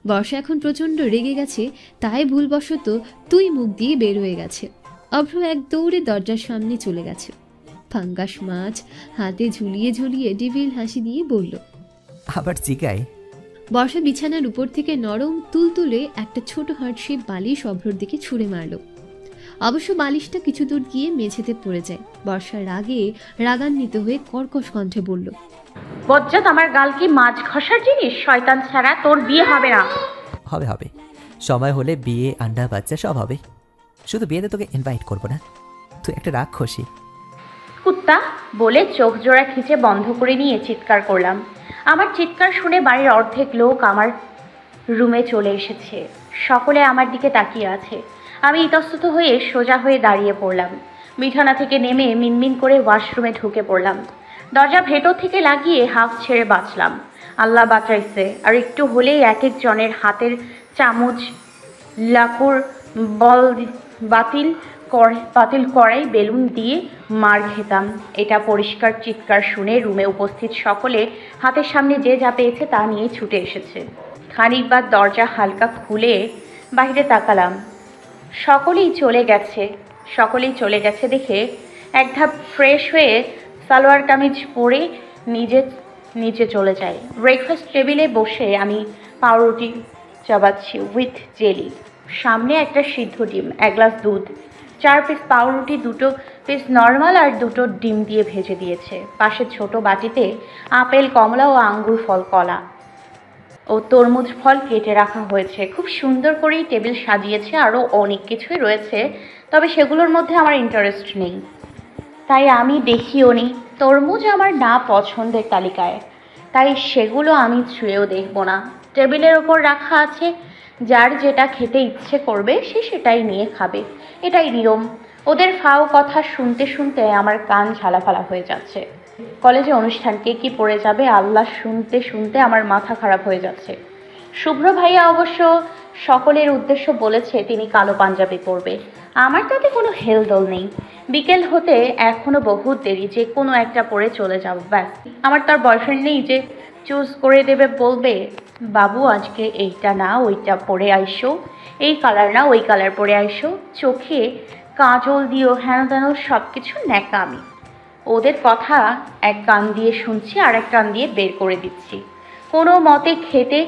বর্ষা এখন প্রচণ্ড রেগে গেছে, তাই ভুলবশত তুই মুখ দিয়ে বের হয়ে গেছে। অভ্র এক দৌড়ে দরজার সামনে চলে গেছে। পাঙ্গাস মাছ হাতে ঝুলিয়ে ঝুলিয়ে ডেভিল হাসি দিয়ে বলল, আবার জিগায়। বর্ষা বিছানার উপর থেকে নরম তুলতুলে একটা ছোট হার্টশেপ বালিশ অভ্রর দিকে ছুঁড়ে মারল। অবশ্য বালিশটা কিছু দূর গিয়ে মেঝেতে পড়ে যায়। বর্ষা রাগে রাগান্বিত হয়ে কর্কশ কণ্ঠে বলল, বজ্জাত, আমার গাল কি মাছ ঘষার জিনিস? শয়তান ছাড়া তোর বিয়ে হবে না। হবে হবে, সময় হলে বিয়ে, আন্ডা, বাচ্চা সব হবে। শুধু বিয়েতে তোকে ইনভাইট করবো না। তুই একটা রাক্ষসী কুত্তা বলে চোখ জোড়া খিচে বন্ধ করে নিয়ে চিৎকার করলাম। আমার চিৎকার শুনে বাড়ির অর্ধেক লোক আমার রুমে চলে এসেছে। সকলে আমার দিকে তাকিয়ে আছে। আমি ইতস্তত হয়ে সোজা হয়ে দাঁড়িয়ে পড়লাম। বিছানা থেকে নেমে মিনমিন করে ওয়াশরুমে ঢুকে পড়লাম। দরজা ভেতর থেকে লাগিয়ে হাফ ছেড়ে বাঁচলাম। আল্লাহ বাঁচাইছে। আর একটু হলেই এক একজনের হাতের চামচ, লাকুর বল, বাতিল কড়াই, বেলুন দিয়ে মার খেতাম। এটা পরিষ্কার চিৎকার শুনে রুমে উপস্থিত সকলে হাতের সামনে যে যা পেয়েছে তা নিয়ে ছুটে এসেছে। খানিক বাদ দরজা হালকা খুলে বাইরে তাকালাম। সকলেই চলে গেছে দেখে এক ধাপ ফ্রেশ হয়ে সালোয়ার কামিজ পরে নিচে চলে যায়। ব্রেকফাস্ট টেবিলে বসে আমি পাউরুটি চাবাচ্ছি উইথ জেলি। সামনে একটা সিদ্ধ ডিম, এক গ্লাস দুধ, 4 পিস পাউরুটি, 2 পিস নর্মাল আর 2 ডিম দিয়ে ভেজে দিয়েছে। পাশে ছোট বাটিতে আপেল, কমলা ও আঙ্গুর ফল, কলা ও তরমুজ ফল কেটে রাখা হয়েছে। খুব সুন্দর করেই টেবিল সাজিয়েছে। আরও অনেক কিছুই রয়েছে, তবে সেগুলোর মধ্যে আমার ইন্টারেস্ট নেই, তাই আমি দেখিও নি। তরমুজ আমার না পছন্দের তালিকায়, তাই সেগুলো আমি ছুঁয়েও দেখব না। টেবিলের ওপর রাখা আছে, যার যেটা খেতে ইচ্ছে করবে সে সেটাই নিয়ে খাবে, এটাই নিয়ম। ওদের ফাও কথা শুনতে শুনতে আমার কান ঝালাফালা হয়ে যাচ্ছে। কলেজে অনুষ্ঠান, কে কি পড়ে যাবে আল্লাহ, শুনতে শুনতে আমার মাথা খারাপ হয়ে যাচ্ছে। শুভ্র ভাইয়া অবশ্য সকলের উদ্দেশ্য বলেছে তিনি কালো পাঞ্জাবি পরবে। আমার তাতে কোনো হেলদোল নেই। বিকেল হতে এখনও বহুত দেরি, যে কোনো একটা পরে চলে যাব, ব্যাস। আমার তার বয়ফ্রেন্ড নেই যে চুজ করে দেবে, বলবে বাবু আজকে এইটা না ওইটা পরে আইসো, এই কালার না ওই কালার পরে আইসো, চোখে কাজল দিও, হেন তেন সব কিছু ন্যাকামি। ওদের কথা এক কান দিয়ে শুনছি আর এক কান দিয়ে বের করে দিচ্ছি। কোনো মতে খেতে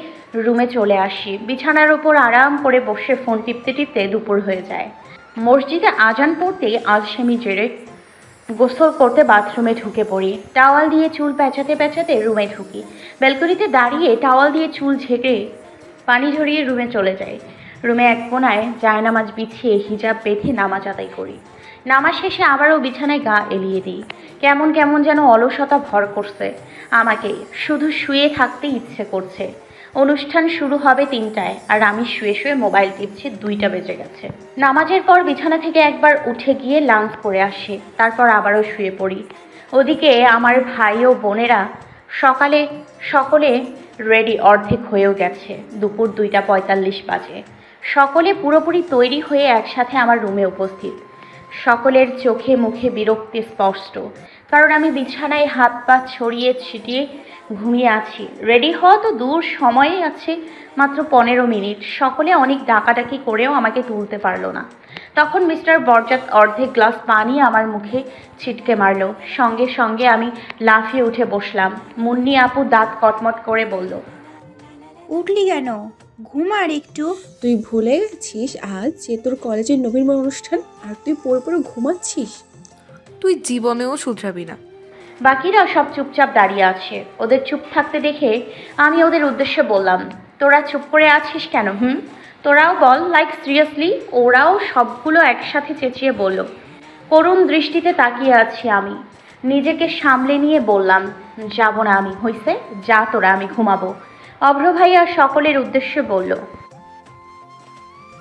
রুমে চলে আসি। বিছানার ওপর আরাম করে বসে ফোন টিপতে টিপতে দুপুর হয়ে যায়। মসজিদে আজান পড়তেই আলসেমি জেরে গোসল করতে বাথরুমে ঢুকে পড়ি। টাওয়াল দিয়ে চুল পেঁচাতে পেঁচাতে রুমে ঢুকি। ব্যালকনিতে দাঁড়িয়ে টাওয়াল দিয়ে চুল ঝেঁকে পানি ঝরিয়ে রুমে চলে যাই। রুমে এক কোনায় জায়নামাজ বিছিয়ে হিজাব বেঁধে নামাজ আদায় করি। নামাজ শেষে আবারও বিছানায় গা এলিয়ে দিই। কেমন কেমন যেন অলসতা ভর করছে আমাকে, শুধু শুয়ে থাকতে ইচ্ছে করছে। অনুষ্ঠান শুরু হবে 3টায়, আর আমি শুয়ে শুয়ে মোবাইল টিপছি, 2টা বেজে গেছে। নামাজের পর বিছানা থেকে একবার উঠে গিয়ে লাঞ্চ করে আসি, তারপর আবারও শুয়ে পড়ি। ওদিকে আমার ভাই ও বোনেরা সকলে রেডি, অর্ধেক হয়েও গেছে। দুপুর 2টা 45 বাজে। সকলে পুরোপুরি তৈরি হয়ে একসাথে আমার রুমে উপস্থিত। সকলের চোখে মুখে বিরক্তি স্পষ্ট, কারণ আমি বিছানায় হাত পা ছড়িয়ে ছিটিয়ে ঘুমিয়ে আছি। রেডি হওয়া তো দূর, সময় আছে মাত্র 15 মিনিট। সকলে অনেক ডাকাডাকি করেও আমাকে তুলতে পারলো না। তখন মিস্টার বরজাত অর্ধেক গ্লাস পানি আমার মুখে ছিটকে মারলো। সঙ্গে সঙ্গে আমি লাফিয়ে উঠে বসলাম। মুন্নি আপু দাঁত কটমট করে বলল, উঠলি কেন? ঘুমা আর একটু। তুই ভুলে গেছিস আজ যে তোর কলেজের নবীনবরণ অনুষ্ঠান, আর তুই পড়ে পড়ে ঘুমাচ্ছিস? তুই জীবনেও শুধরাবি না। বাকিরা সব চুপচাপ দাঁড়িয়ে আছে। ওদের চুপ থাকতে দেখে আমি ওদের উদ্দেশ্যে বললাম, তোরা চুপ করে আছিস কেন? তোরাও বল, লাইক সিরিয়াসলি। ওরাও সবগুলো একসাথে চেঁচিয়ে বলল। করুণ দৃষ্টিতে তাকিয়ে আছি আমি। নিজেকে সামলে নিয়ে বললাম, যাব না আমি, হইছে, যা তোরা, আমি ঘুমাবো। অভ্র ভাইয়া সকলের উদ্দেশ্যে বলল,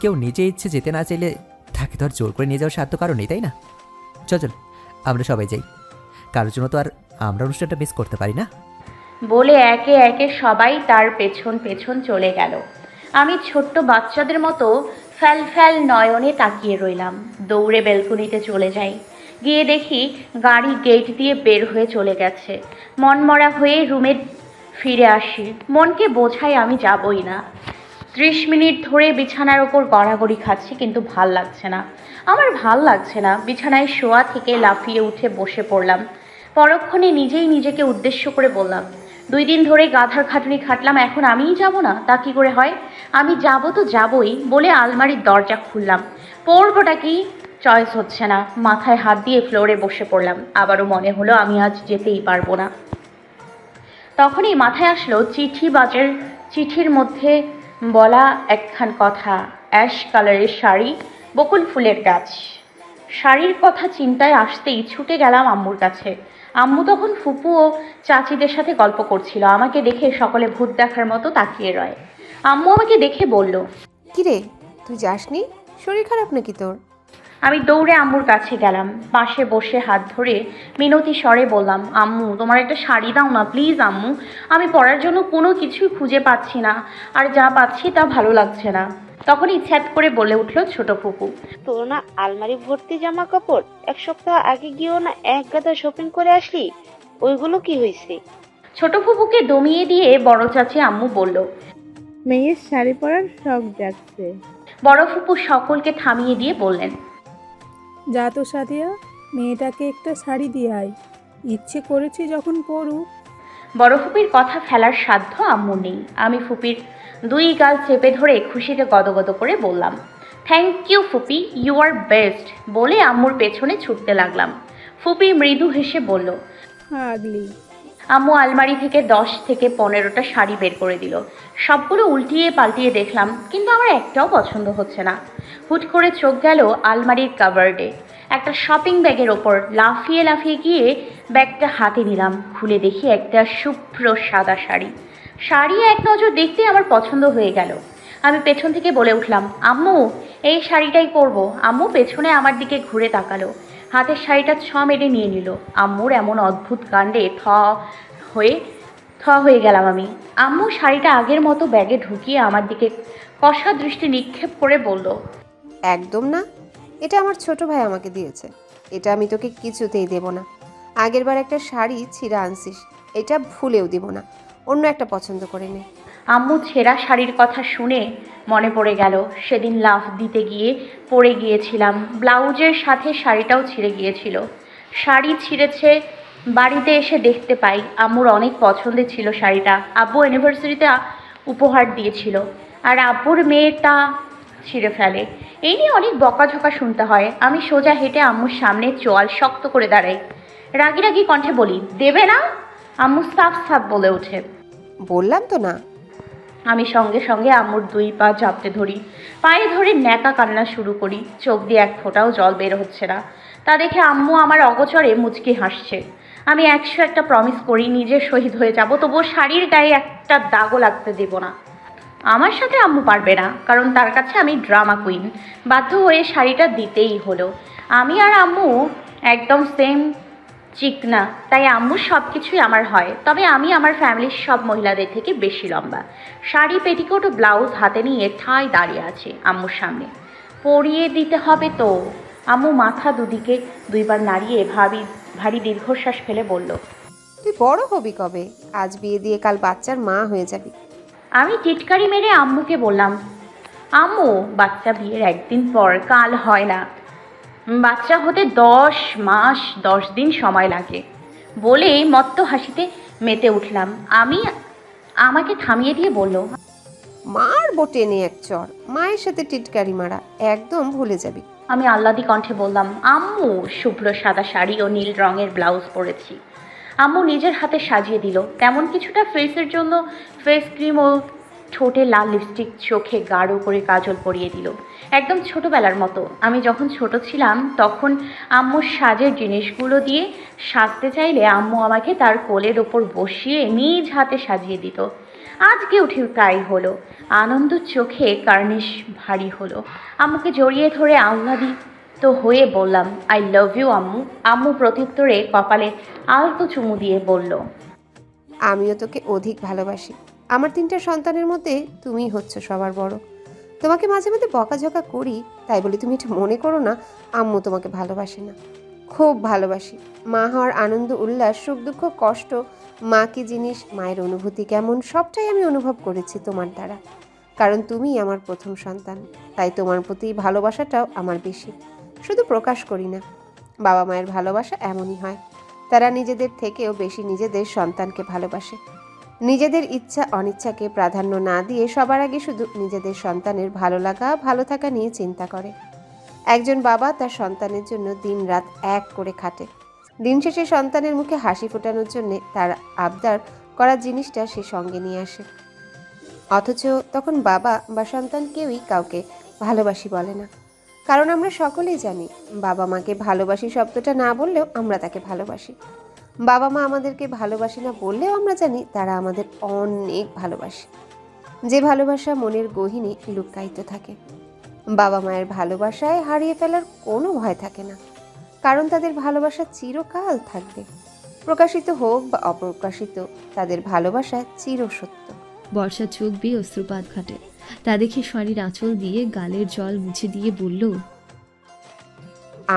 কেউ নিজে ইচ্ছে যেতে না চাইলে তাকে তো আর জোর করে নিয়ে যাওয়ার সাধ্য কারণ নেই, তাই না? চল আমরা সবাই যাই, কারোর জন্য তো আর আমরা অনুষ্ঠানটা মিস করতে পারি না। বলে একে একে সবাই তার পেছন পেছন চলে গেল। আমি ছোট্ট বাচ্চাদের মতো ফ্যাল ফ্যাল নয়নে তাকিয়ে রইলাম। দৌড়ে বেলকনিতে চলে যাই। গিয়ে দেখি গাড়ি গেট দিয়ে বের হয়ে চলে গেছে। মনমরা হয়ে রুমে ফিরে আসি। মনকে বোঝাই আমি যাবই না। 30 মিনিট ধরে বিছানার ওপর গড়াগড়ি খাচ্ছি, কিন্তু ভাল লাগছে না। আমার ভাল লাগছে না। বিছানায় শোয়া থেকে লাফিয়ে উঠে বসে পড়লাম। পরক্ষণে নিজেই নিজেকে উদ্দেশ্য করে বললাম, 2 দিন ধরে গাধার খাটুনি খাটলাম, এখন আমিই যাব না? তা কি করে হয়? আমি যাব তো যাবই। বলে আলমারির দরজা খুললাম। পড়বোটা কি চয়েস হচ্ছে না। মাথায় হাত দিয়ে ফ্লোরে বসে পড়লাম। আবারও মনে হলো আমি আজ যেতেই পারবো না। তখনই মাথায় আসলো চিঠিবাজের চিঠির মধ্যে বলা একখান কথা, অ্যাশ কালারের শাড়ি, বকুল ফুলের গাছ। শাড়ির কথা চিন্তায় আসতেই ছুটে গেলাম আম্মুর কাছে। আম্মু তখন ফুপু ও চাচিদের সাথে গল্প করছিল। আমাকে দেখে সকলে ভূত দেখার মতো তাকিয়ে রয়। আম্মু আমাকে দেখে বলল, কিরে, তুই যাসনি? শরীর খারাপ নাকি তোর? আমি দৌড়ে আম্মুর কাছে গেলাম। পাশে বসে হাত ধরে মিনতি স্বরে বললাম, আম্মু তোমার একটা শাড়ি দাও না প্লিজ আম্মু। আমি পরার জন্য কোনো কিছুই খুঁজে পাচ্ছি না, আর যা পাচ্ছি তা ভালো লাগছে না। তখনই ছ্যাট করে বলে উঠলো ছোট ফুপু, তোর না আলমারি ভর্তি জামা কাপড়? 1 সপ্তাহ আগে গিয়েও না এক গাদা শপিং করে আসলি, ওইগুলো কি হয়েছে? ছোট ফুপুকে দমিয়ে দিয়ে বড় চাচি আম্মু বলল, মেয়ের শাড়ি পরার শখ যাচ্ছে। বড় ফুপু সকলকে থামিয়ে দিয়ে বললেন, যা তো সাদিয়া, মেয়েটাকে একটা শাড়ি দিয়ে আয়, ইচ্ছে করেছি যখন পরুক। বড় ফুপির কথা ফেলার সাধ্য আম্মু নেই। আমি ফুপির 2 গাল চেপে ধরে খুশিতে গদগদ করে বললাম, থ্যাংক ইউ ফুপি, ইউ আর বেস্ট। বলে আম্মুর পেছনে ছুটতে লাগলাম। ফুপি মৃদু হেসে বলল, আগলি। আম্মু আলমারি থেকে 10 থেকে 15টা শাড়ি বের করে দিল। সবগুলো উল্টিয়ে পাল্টিয়ে দেখলাম, কিন্তু আমার একটাও পছন্দ হচ্ছে না। হুট করে চোখ গেল আলমারির কাভার্ডে। একটা শপিং ব্যাগের ওপর লাফিয়ে লাফিয়ে গিয়ে ব্যাগটা হাতে নিলাম। খুলে দেখি একটা শুভ্র সাদা শাড়ি। শাড়ি এক নজর দেখতে আমার পছন্দ হয়ে গেল। আমি পেছন থেকে বলে উঠলাম, আম্মু এই শাড়িটাই পরবো। আম্মু পেছনে আমার দিকে ঘুরে তাকালো। হাতের শাড়িটা মেরে নিয়ে নিল। আম্মুর এমন অদ্ভুত কাণ্ডে থ হয়ে গেলাম আমি। আম্মু শাড়িটা আগের মতো ব্যাগে ঢুকিয়ে আমার দিকে কষা দৃষ্টি নিক্ষেপ করে বলল, একদম না, এটা আমার ছোট ভাই আমাকে দিয়েছে, এটা আমি তোকে কিছুতেই দেব না। আগেরবার একটা শাড়ি ছিঁড়া আনছিস, এটা ভুলেও দিব না, অন্য একটা পছন্দ করে নে। আম্মু ছেঁড়া শাড়ির কথা শুনে মনে পড়ে গেল সেদিন লাফ দিতে গিয়ে পড়ে গিয়েছিলাম। ব্লাউজের সাথে শাড়িটাও ছিঁড়ে গিয়েছিল। শাড়ি ছিঁড়েছে বাড়িতে এসে দেখতে পাই আম্মুর অনেক পছন্দের ছিল শাড়িটা। আব্বু অ্যানিভার্সারিতে উপহার দিয়েছিল, আর আব্বুর মেয়েটা ছিঁড়ে ফেলে। এই নিয়ে অনেক বকাঝকা শুনতে হয়। আমি সোজা হেঁটে আম্মুর সামনে চোয়াল শক্ত করে দাঁড়াই। রাগি রাগি কণ্ঠে বলি, দেবে না? আম্মু সাফ সাফ বলে ওঠে, বললাম তো না। আমি সঙ্গে সঙ্গে আম্মুর 2 পা চাপতে ধরি। পায়ে ধরে ন্যাকা কান্না শুরু করি। চোখ দিয়ে এক ফোঁটাও জল বের হচ্ছে না। তা দেখে আম্মু আমার অগোচরে মুচকি হাসছে। আমি 101টা প্রমিস করি নিজে শহীদ হয়ে যাব, তবুও শাড়ির গায়ে একটা দাগও লাগতে দেব না। আমার সাথে আম্মু পারবে না, কারণ তার কাছে আমি ড্রামা কুইন। বাধ্য হয়ে শাড়িটা দিতেই হলো। আমি আর আম্মু একদম সেম চিকনা, তাই আম্মুর সব কিছুই আমার হয়। তবে আমি আমার ফ্যামিলির সব মহিলাদের থেকে বেশি লম্বা। শাড়ি, পেটিকোট ও ব্লাউজ হাতে নিয়ে ঠায় দাঁড়িয়ে আছে আম্মুর সামনে। পরিয়ে দিতে হবে তো। আম্মু মাথা দুদিকে দুইবার নাড়িয়ে ভারী দীর্ঘশ্বাস ফেলে বলল, তুই বড় হবি কবে? আজ বিয়ে দিয়ে কাল বাচ্চার মা হয়ে যাবি। আমি টিটকারি মেরে আম্মুকে বললাম, আম্মু বাচ্চা বিয়ের একদিন পর, কাল হয় না, বাচ্চা হতে 10 মাস 10 দিন সময় লাগে বলে মত্ত হাসিতে মেতে উঠলাম। আমাকে থামিয়ে দিয়ে বলল, মার বোটে নে এক চর, মায়ের সাথে টিটকারি মারা একদম ভুলে যাবি। আমি আহ্লাদি কণ্ঠে বললাম, আম্মু শুভ্র সাদা শাড়ি ও নীল রঙের ব্লাউজ পরেছি। আম্মু নিজের হাতে সাজিয়ে দিল, তেমন কিছুটা ফেসের জন্য ফেস ক্রিম ও ঠোঁটে লাল লিপস্টিক, চোখে গাঢ় করে কাজল পরিয়ে দিল, একদম ছোটবেলার মতো। আমি যখন ছোট ছিলাম তখন আম্মুর সাজের জিনিসগুলো দিয়ে সাজতে চাইলে আম্মু আমাকে তার কোলের ওপর বসিয়ে নিজ হাতে সাজিয়ে দিত। আজকে উঠে তাই হলো। আনন্দ চোখে কার্নিশ ভারী হলো। আম্মুকে জড়িয়ে ধরে আহ্লাদিত হয়ে বললাম, আই লাভ ইউ আম্মু। আম্মু প্রত্যুত্তরে কপালে আলতো চুমু দিয়ে বলল, আমিও তোকে অধিক ভালোবাসি। আমার 3টা সন্তানের মধ্যে তুমিই হচ্ছ সবার বড়। তোমাকে মাঝে মাঝে বকাঝকা করি, তাই বলে তুমি এটা মনে করো না আম্মু তোমাকে ভালোবাসে না। খুব ভালোবাসি। মা হওয়ার আনন্দ, উল্লাস, সুখ দুঃখ, কষ্ট, মা কি জিনিস, মায়ের অনুভূতি কেমন, সবটাই আমি অনুভব করেছি তোমার দ্বারা। কারণ তুমিই আমার প্রথম সন্তান, তাই তোমার প্রতি ভালোবাসাটাও আমার বেশি। শুধু প্রকাশ করি না। বাবা মায়ের ভালোবাসা এমনই হয়, তারা নিজেদের থেকেও বেশি নিজেদের সন্তানকে ভালোবাসে। নিজেদের ইচ্ছা অনিচ্ছাকে প্রাধান্য না দিয়ে সবার আগে শুধু নিজেদের সন্তানের ভালো লাগা, ভালো থাকা নিয়ে চিন্তা করে। একজন বাবা তার সন্তানের জন্য দিন রাত এক করে খাটে। দিন শেষে সন্তানের মুখে হাসি ফোটানোর জন্যে তার আবদার করার জিনিসটা সে সঙ্গে নিয়ে আসে। অথচ তখন বাবা বা সন্তান কেউই কাউকে ভালোবাসি বলে না। কারণ আমরা সকলেই জানি, বাবা মাকে ভালোবাসি শব্দটা না বললেও আমরা তাকে ভালোবাসি। বাবা মা আমাদেরকে ভালোবাসি না বললেও আমরা জানি তারা আমাদের অনেক ভালোবাসে। যে ভালোবাসা মনের গহীনে লুকায়িত থাকে। বাবা মায়ের ভালোবাসায় হারিয়ে ফেলার কোনো ভয় থাকে না, কারণ তাদের ভালোবাসা চিরকাল থাকবে। প্রকাশিত হোক বা অপ্রকাশিত, তাদের ভালোবাসা চিরসত্য। বর্ষা চোখ বেয়ে অশ্রুপাত ঘাটে। তা দেখে শাড়ির আঁচল দিয়ে গালের জল মুছে দিয়ে বলল,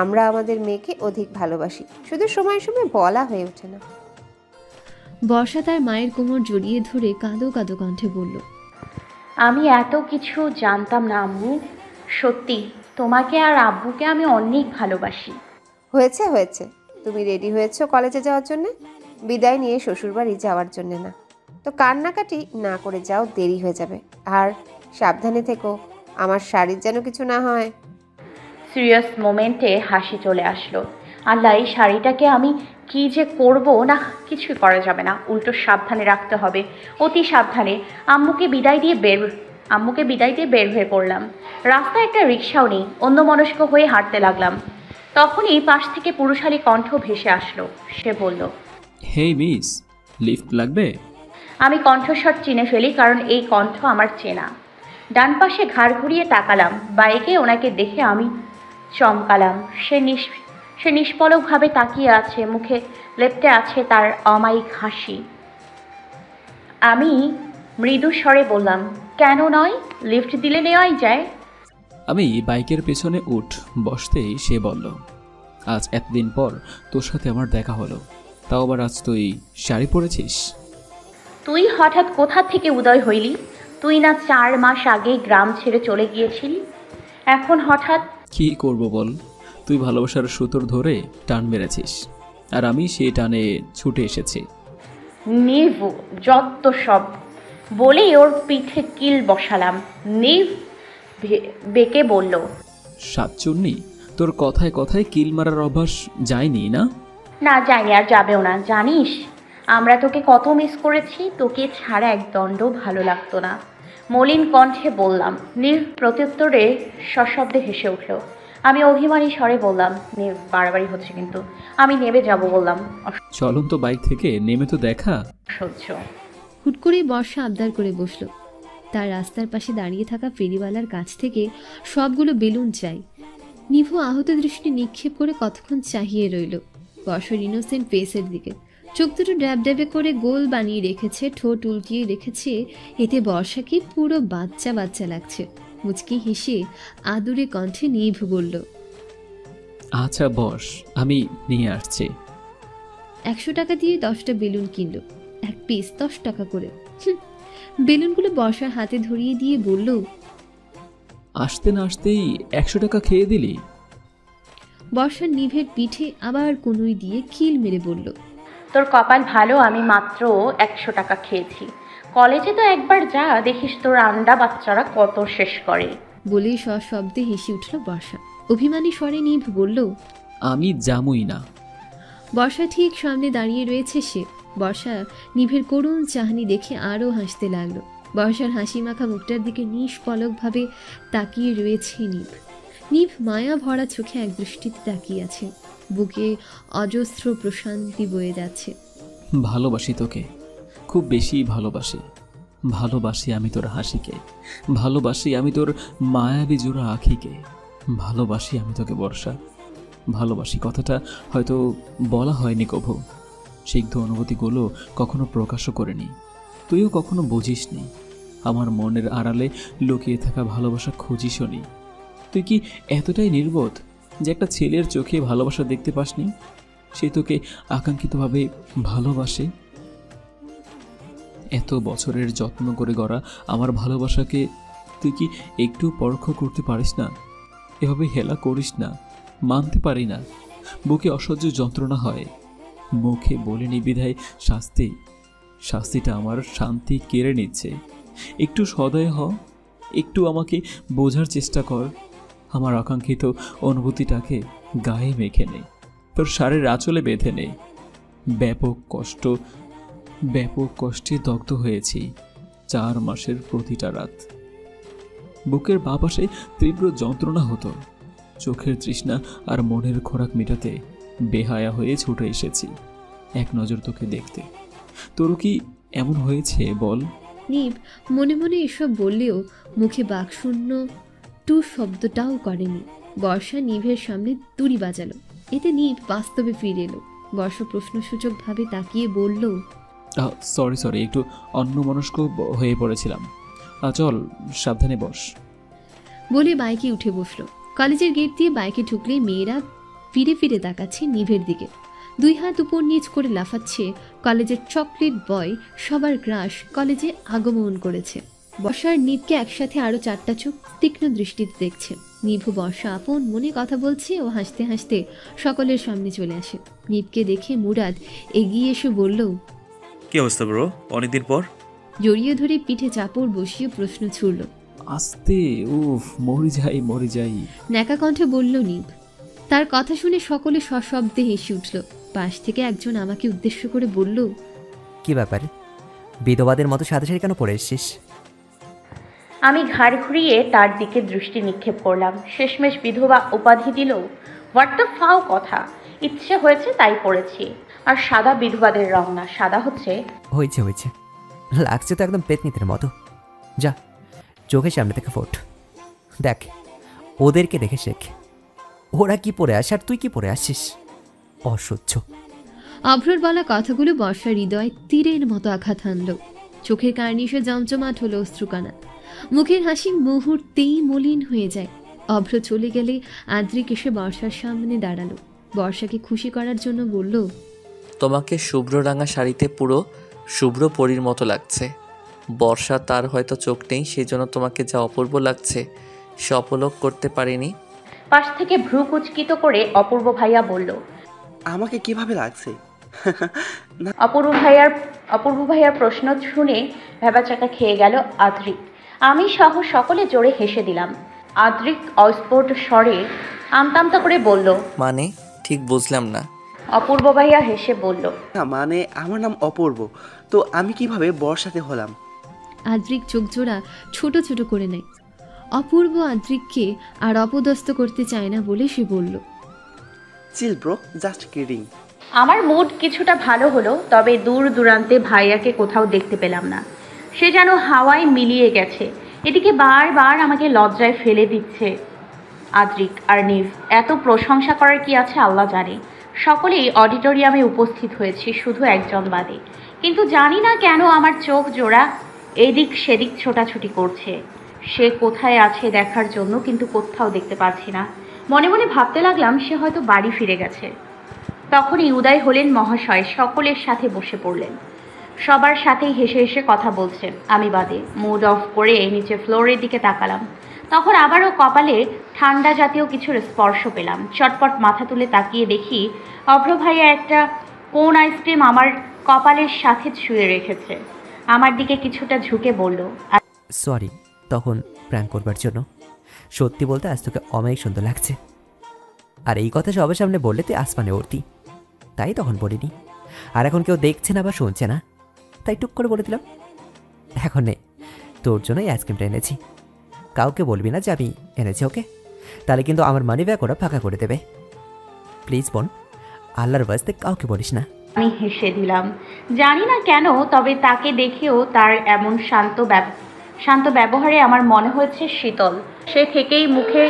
আমরা আমাদের মেয়েকে অধিক ভালোবাসি, শুধু সময় সময় বলা হয়ে ওঠে না। বর্ষা তার মায়ের কোমর জড়িয়ে ধরে কাঁদো কাঁদো কণ্ঠে বলল, আমি এত কিছু জানতাম না আম্মু। সত্যি তোমাকে আর আব্বুকে আমি অনেক ভালোবাসি। হয়েছে হয়েছে, তুমি রেডি হয়েছো কলেজে যাওয়ার জন্য, বিদায় নিয়ে শ্বশুরবাড়ি যাওয়ার জন্য না। তো কান্নাকাটি না করে যাও, দেরি হয়ে যাবে। আর সাবধানে থেকো, আমার শাড়ির যেন কিছু না হয়। সিরিয়াস মোমেন্টে হাসি চলে আসলো। আল্লাহ, এই শাড়িটাকে আমি কি যে করব না, কিছুই করা যাবে না, উল্টো সাবধানে রাখতে হবে, অতি সাবধানে। আম্মুকে বিদায় দিয়ে বের হয়ে পড়লাম। রাস্তায় একটা রিক্সাও নেই, অন্যমনস্ক হয়ে হাঁটতে লাগলাম। তখনই পাশ থেকে পুরুষালী কণ্ঠ ভেসে আসলো। সে বলল, হেই মিস, লিফট লাগবে? আমি কণ্ঠস্বর চিনে ফেলি, কারণ এই কণ্ঠ আমার চেনা। ডান পাশে ঘাড় ঘুরিয়ে তাকালাম। বাইকে ওনাকে দেখে আমি চমকালাম। সে নিষ্পলকভাবে তাকিয়ে আছে, মুখে লেপ্টে আছে তার অমায়িক হাসি। আমি মৃদু স্বরে বললাম, কেন নয়, লিফট দিলে নেওয়াই যায়। আমি বাইকের পেছনে বসতেই সে বলল, আজ এতদিন পর তোর সাথে আমার দেখা হলো, তাও আবার আজ তুই শাড়ি পরেছিস। তুই হঠাৎ কোথা থেকে উদয় হইলি? তুই না 4 মাস আগে গ্রাম ছেড়ে চলে গিয়েছিলি, এখন হঠাৎ? কি করব বল, তুই ভালোবাসার সুতোর ধরে টান মেরেছিস, আর আমি সেই টানে ছুটে এসেছি। নিভ, যত সব বলেই ওর পিঠে কিল বসালাম। নিভ বেঁকে বলল, সাতচুন্নি, তোর কথায় কথায় কিল মারার অভ্যাস যায়নি না? না, যায়নি, আর যাবেও না। জানিস আমরা তোকে কত মিস করেছি, তোকে ছাড়া এক দণ্ড ভালো লাগতো না। মলিন কণ্ঠে বললাম। নিভ প্রত্যুত্তরে সশব্দে হেসে উঠল। আমি অভিমানী স্বরে বললাম, নিভ বাড়াবাড়ি হচ্ছে কিন্তু, আমি নেমে যাব বললাম। চলন্ত বাইক থেকে নেমে তো দেখা। অসহ্য। হুট করেই বর্ষা আবদার করে বসল। তার রাস্তার পাশে দাঁড়িয়ে থাকা ফেরিওয়ালার কাছ থেকে সবগুলো বেলুন চাই। নিভু আহত দৃষ্টি নিক্ষেপ করে কতক্ষণ চাহিয়ে রইল বর্ষার ইনোসেন্ট ফেসের দিকে। চোখ দুটো ড্যাব ড্যাবে করে গোল বানিয়ে রেখেছে, ঠোঁট উল্টিয়ে রেখেছে, এতে বর্ষাকে পুরো বাচ্চা বাচ্চা লাগছে। মুচকি হেসে আদুরে কণ্ঠে নিভু বলল, আচ্ছা বস, আমি নিয়ে আসছি। 100 টাকা দিয়ে 10টা বেলুন কিনলো, এক পিস 10 টাকা করে। বেলুনগুলো বর্ষার হাতে ধরিয়ে দিয়ে বলল, আসতে না আসতেই 100 টাকা খেয়ে দিলি? বর্ষার নিভের পিঠে আবার কনুই দিয়ে খিল মেরে বলল, তোর কপাল ভালো, আমি মাত্র 100 টাকা খেয়েছি। কলেজে তো একবার যা, দেখিস তোর আন্ডা বাচ্চারা কত শেষ করে। বলেই সশব্দে হেসে উঠল বর্ষা। অভিমানী স্বরে নিভ বলল, আমি জামুই না। বর্ষা ঠিক সামনে দাঁড়িয়ে রয়েছে সে। বর্ষা নিভের করুণ চাহনি দেখে আরও হাসতে লাগলো। বর্ষার হাসি মাখা মুখটার দিকে নিষ্পলকভাবে তাকিয়ে রয়েছে নিভ। নিভ মায়া ভরা চোখে এক দৃষ্টিতে তাকিয়ে আছে। বুকে অজস্র প্রশান্তি বয়ে যাচ্ছে। ভালোবাসি তোকে, খুব বেশি ভালোবাসি। ভালোবাসি আমি তোর হাসিকে, ভালোবাসি আমি তোর মায়াবী জোড়া আখিকে, ভালোবাসি আমি তোকে বর্ষা। ভালোবাসি কথাটা হয়তো বলা হয়নি কভু, সিদ্ধ অনুভূতিগুলো কখনো প্রকাশও করিনি, তুইও কখনো বুঝিসনি। আমার মনের আড়ালে লুকিয়ে থাকা ভালোবাসা খুঁজিসও নি। তুই কি এতটাই নির্বোধ যে একটা ছেলের চোখে ভালোবাসা দেখতে পাসনি? সে তোকে আকাঙ্ক্ষিতভাবে ভালোবাসে। এত বছরের যত্ন করে গড়া আমার ভালোবাসাকে তুই কি একটু পরখ করতে পারিস না? এভাবে হেলা করিস না, মানতে পারি না। বুকে অসহ্য যন্ত্রণা হয়, মুখে বলিনি বিধায় শাস্তিটা আমার শান্তি কেড়ে নিচ্ছে। একটু সদয় হ, একটু আমাকে বোঝার চেষ্টা কর। আমার আকাঙ্ক্ষিত অনুভূতিটাকে গায়ে মেখে নে, তোর সারের আঁচলে বেঁধে নে। ব্যাপক কষ্টে দগ্ধ হয়েছি 4 মাসের প্রতিটা রাত। বুকের বাঁ পাশে তীব্র যন্ত্রণা হতো। চোখের তৃষ্ণা আর মনের খোরাক মেটাতে বেহায়া হয়ে ছুটে এসেছি এক নজর তোকে দেখতে। তোরও কি এমন হয়েছে বল? নিভ মনে মনে এসব বললেও মুখে বাকশূন্য টু শব্দটাও করেনি। বর্ষা নিভের সামনে তুড়ি বাজালো। এতে নিভ বাস্তবে ফিরে এলো। বর্ষা প্রশ্নসূচকভাবে তাকিয়ে বলল, সরি, একটু অন্যমনস্ক হয়ে পড়েছিলাম। চল, সাবধানে বস। বলে বাইকে উঠে বসলো। কলেজের গেট দিয়ে বাইকে ঢুকলে মেয়েরা ফিরে ফিরে তাকাচ্ছে নিভের দিকে। 2 হাত উপর নিচ করে লাফাচ্ছে কলেজের চকলেট বয়। সবার গ্রাস কলেজে আগমন করেছে। বর্ষার নিভকে একসাথে আরো 4টা চোখ তীক্ষ্ণ দৃষ্টিতে দেখছে। নিভ বর্ষা আপন মনে কথা বলছে ও হাসতে হাসতে সকলের সামনে চলে আসে। নিভকে দেখে মুরাদ এগিয়ে এসে বলল, কি অবস্থা ব্রো, অনেকদিন পর? জড়িয়ে ধরে পিঠে চাপড় বসিয়ে প্রশ্ন ছুড়ল। আস্তে, উফ, মরে যাই। ন্যাকা কণ্ঠে বলল নিভ। তার কথা শুনে সকলে সশব্দে হেসে উঠল। পাশ থেকে একজন আমাকে উদ্দেশ্য করে বলল, কি ব্যাপার, বিধবাদের মতো সাথে সাথে কেন পড়ে এসছিস? আমি ঘাড় ঘুরিয়ে তার দিকে দৃষ্টি নিক্ষেপ করলাম। শেষমেশ বিধবা উপাধি দিল। হোয়াট দ্য ফাও কথা, ইচ্ছে হয়েছে তাই পড়েছি। আর সাদা বিধবাদের রং না, সাদা হয়েছে লাগছে তো একদম পেতনিতের মতো। যা, চোখের সামনে থেকে ফোট দেখ, ওদেরকে দেখে শেখ। ওরা কি পরে আসে আর তুই কি পরে আসছিস, অসহ্য। অভ্রর বলা কথাগুলো বর্ষার হৃদয় তীরের মতো আঘাত হানল। চোখের কার্নিশে জমজমাট হলো অশ্রুকানা। মুখের হাসি মুহূর্তেই মলিন হয়ে যায়। অভ্র চলে গেলে আদ্রিক এসে বর্ষার সামনে দাঁড়ালো। বর্ষাকে খুশি করার জন্য বলল, তোমাকে শুভ্র রাঙা শাড়িতে পুরো শুভ্র পরীর মতো লাগছে। বর্ষা তার হয়তো চোখ নেই, সেই জন্য তোমাকে যা অপূর্ব লাগছে সে অপলক করতে পারিনি। পাশ থেকে ভ্রু কুচকিত করে অপূর্ব ভাইয়া বলল, আমাকে কিভাবে লাগছে? অপূর্ব ভাইয়ার প্রশ্ন শুনে ভেবাচাকা খেয়ে গেল আদ্রিক। আমি সহ সকলে জোরে হেসে দিলাম। আদ্রিক অস্ফুট স্বরে আমতামতা করে বলল, মানে ঠিক বুঝলাম না। অপূর্ব ভাইয়া হেসে বলল, মানে আমার নাম অপূর্ব, তো আমি কিভাবে বর্ষাতে হলাম? আদ্রিক চোখ জোড়া ছোট ছোট করে নেয়। অপূর্ব আদ্রিককে আর অপদস্থ করতে চায় না বলে সে বলল, চিল ব্রো, জাস্ট কিডিং। আমার মুড কিছুটা ভালো হলো, তবে দূর দূরান্তে ভাইয়াকে কোথাও দেখতে পেলাম না। সে যেন হাওয়ায় মিলিয়ে গেছে। এদিকে বারবার আমাকে লজ্জায় ফেলে দিচ্ছে আদ্রিক আর নিভ। এত প্রশংসা করার কি আছে আল্লাহ জানে। সকলেই অডিটোরিয়ামে উপস্থিত হয়েছে, শুধু একজন বাদে। কিন্তু জানি না কেন আমার চোখ জোড়া এদিক সেদিক ছোটাছুটি করছে। সে কোথায় আছে দেখার জন্য, কিন্তু কোথাও দেখতে পাচ্ছি না। মনে মনে ভাবতে লাগলাম সে হয়তো বাড়ি ফিরে গেছে। তখনই উদয় হলেন মহাশয়, সকলের সাথে বসে পড়লেন। সবার সাথেই হেসে হেসে কথা বলছেন, আমি বাদে। মুড অফ করে নিচে ফ্লোরের দিকে তাকালাম। তখন আবারও কপালে ঠান্ডা জাতীয় কিছুর স্পর্শ পেলাম। চটপট মাথা তুলে তাকিয়ে দেখি অভ্র ভাইয়া একটা কোন আইসক্রিম আমার কপালের সাথে ছুঁয়ে রেখেছে। আমার দিকে কিছুটা ঝুঁকে বলল, সরি তখন প্র্যাঙ্ক করবার জন্য। সত্যি বলতে আজ তোকে অনেক সুন্দর লাগছে। আর এই কথা সবার সামনে বললে তুই আসমানে উঠতি, তাই তখন বলিনি। আর এখন কেউ দেখছে না বা শুনছে না, তাই টুক করে বলে দিলাম। এখন নে, তোর জন্য এই আইসক্রিমটা এনেছি। কাউকে বলবি না যে আমি এনেছি, ওকে? তাহলে কিন্তু আমার মানি ব্যাগ ওরা ফাঁকা করে দেবে। প্লিজ বোন, আল্লাহর বাস্তে কাউকে বলিস না। আমি হেসে দিলাম। জানি না কেন, তবে তাকে দেখেও তার এমন শান্ত ব্যবহারে আমার মনে হয়েছে শীতল। সে থেকেই মুখে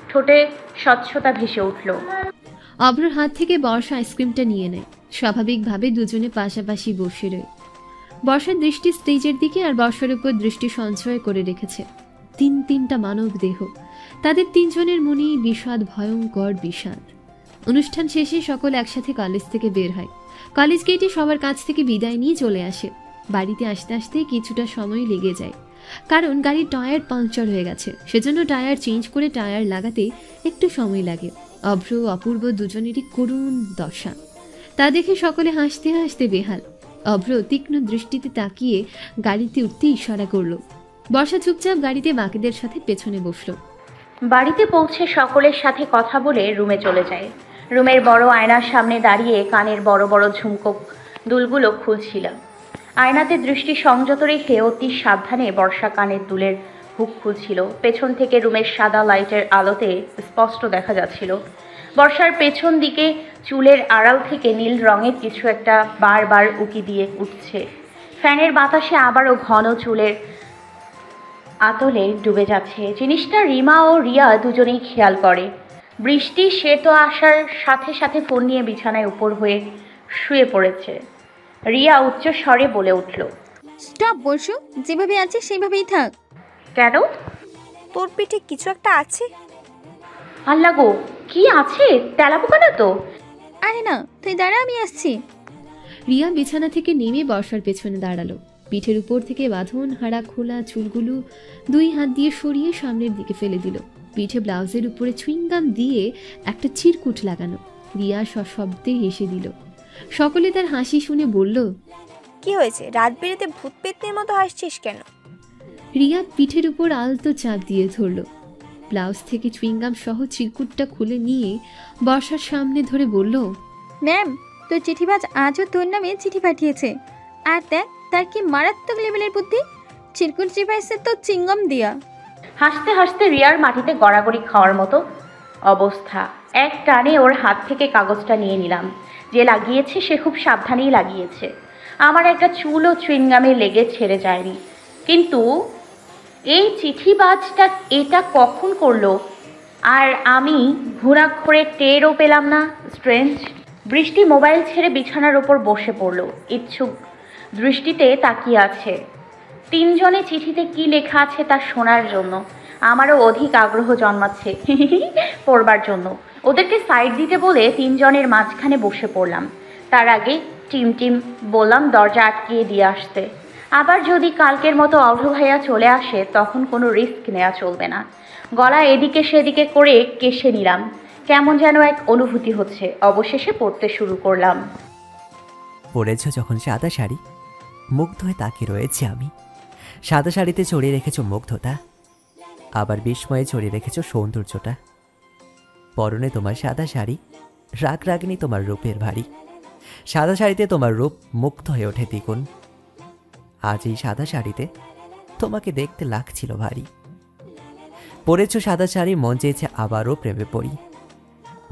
ঠোঁটে স্বচ্ছতা ভেসে উঠল। অভ্রর হাত থেকে বর্ষা আইসক্রিমটা নিয়ে নেয়। স্বাভাবিকভাবে দুজনে পাশাপাশি বসে রয়। বর্ষার দৃষ্টি স্টেজের দিকে, আর বর্ষার উপর দৃষ্টি সঞ্চয় করে রেখেছে তিনটা মানব দেহ। তাদের তিনজনের মনেই বিষাদ, ভয়ঙ্কর বিষাদ। অনুষ্ঠান শেষে সকল একসাথে কলেজ থেকে বের হয়। কলেজ গেটে সবার কাছ থেকে বিদায় নিয়ে চলে আসে। বাড়িতে আসতে আসতে কিছুটা সময় লেগে যায়, কারণ গাড়ির টায়ার পাংচার হয়ে গেছে। সেজন্য টায়ার চেঞ্জ করে টায়ার লাগাতে একটু সময় লাগে। অভ্র অপূর্ব দুজনেরই করুণ দশা। তা দেখে সকলে হাসতে হাসতে বেহাল। অভ্র তীক্ষ্ণ দৃষ্টিতে তাকিয়ে গাড়িতে উঠতে ইশারা করল। বর্ষা চুপচাপ গাড়িতে বাকিদের সাথে পেছনে বসলো। বাড়িতে পৌঁছে সকলের সাথে কথা বলে রুমে চলে যায়। রুমের বড় আয়নার সামনে দাঁড়িয়ে কানের বড় বড় ঝুমকো দুলগুলো খুলছিলাম। আয়নাতে দৃষ্টি সংযত রেখে অতি সাবধানে বর্ষা কানের দুলের হুক খুলছিল। পেছন থেকে রুমের সাদা লাইটের আলোতে স্পষ্ট দেখা যাচ্ছিল বর্ষার পেছন দিকে চুলের আড়াল থেকে নীল রঙের কিছু একটা বারবার উকি দিয়ে উঠছে। ফ্যানের বাতাসে আবারও ঘন চুলের আতলে ডুবে যাচ্ছে। জিনিসটা রিমা ও রিয়া দুজনেই খেয়াল করে। বৃষ্টি সে তো আসার সাথে সাথে ফোন নিয়ে বিছানায় উপর হয়ে শুয়ে পড়েছে। রিয়া উচ্চ স্বরে বলে উঠল, স্টপ বসু, যেভাবে আছে সেইভাবেই থাক। কেন? তোর পিঠে কিছু একটা আছে। আল্লাহ গো, কি আছে? তেলাপোকা না তো? আরে না, তুই দাঁড়া, আমি আসছি। রিয়া বিছানা থেকে নেমে বর্ষার পেছনে দাঁড়ালো। পিঠের উপর থেকে বাঁধন হারা খোলা চুলগুলো দুই হাত দিয়ে সরিয়ে সামনের দিকে ফেলে দিল। পিঠে ব্লাউজের উপরে চুইংগাম দিয়ে একটা চিরকুট লাগানো। রিয়া সশব্দে হেসে দিল। সকলে তার হাসি শুনে বলল, কি হয়েছে? রাত বেড়েতে ভূত পেতনির মতো হাসছিস কেন? রিয়া পিঠের উপর আলতো চাপ দিয়ে ধরল। ব্লাউজ থেকে চুইংগাম সহ চিরকুটটা খুলে নিয়ে বর্ষার সামনে ধরে বলল, ম্যাম, তোর চিঠিবাজ আজও তোর নামে চিঠি পাঠিয়েছে। আর দেখ তার কি মারাত্মক লেভেলের বুদ্ধি। চিরকুট চিপাইছে তো চিংগম দিয়া। হাসতে হাসতে রিয়ার মাটিতে গড়াগড়ি খাওয়ার মতো অবস্থা। এক টানে ওর হাত থেকে কাগজটা নিয়ে নিলাম। যে লাগিয়েছে সে খুব সাবধানেই লাগিয়েছে। আমার একটা চুলও চুইংগামে লেগে ছেড়ে যায়নি। কিন্তু এই চিঠিবাজটা এটা কখন করলো? আর আমি ঘুণাক্ষরে টেরও পেলাম না। স্ট্রেঞ্জ। বৃষ্টি মোবাইল ছেড়ে বিছানার ওপর বসে পড়ল। ইচ্ছুক দৃষ্টিতে তাকিয়ে আছে তিনজনে চিঠিতে কি লেখা আছে তা শোনার জন্য। আমারও অধিক আগ্রহ জন্মাচ্ছে পড়বার জন্য। ওদেরকে সাইড দিতে বলে তিনজনের মাঝখানে বসে পড়লাম। তার আগে টিম বললাম দরজা আটকিয়ে দিয়ে আসতে। আবার যদি কালকের মতো অভ্র ভাইয়া চলে আসে তখন কোনো রিস্ক নেওয়া চলবে না। গলা এদিকে সেদিকে করে কেশে নিলাম। কেমন যেন এক অনুভূতি হচ্ছে। অবশেষে পড়তে শুরু করলাম। পরেছ যখন সাদা শাড়ি, মুগ্ধ হয়ে তাকিয়ে রয়েছি আমি। সাদা শাড়িতে ছড়িয়ে রেখেছ মুগ্ধতা, আবার বিস্ময়ে ছড়িয়ে রেখেছ সৌন্দর্যটা। পরনে তোমার সাদা শাড়ি, রাগ রাগিনী তোমার রূপের ভারী। সাদা শাড়িতে তোমার রূপ মুগ্ধ হয়ে ওঠে দ্বিগুণ। আজ এই সাদা শাড়িতে তোমাকে দেখতে লাগছিল ভারী। পরেছ সাদা শাড়ি, মন চেয়েছে আবারও প্রেমে পড়ি।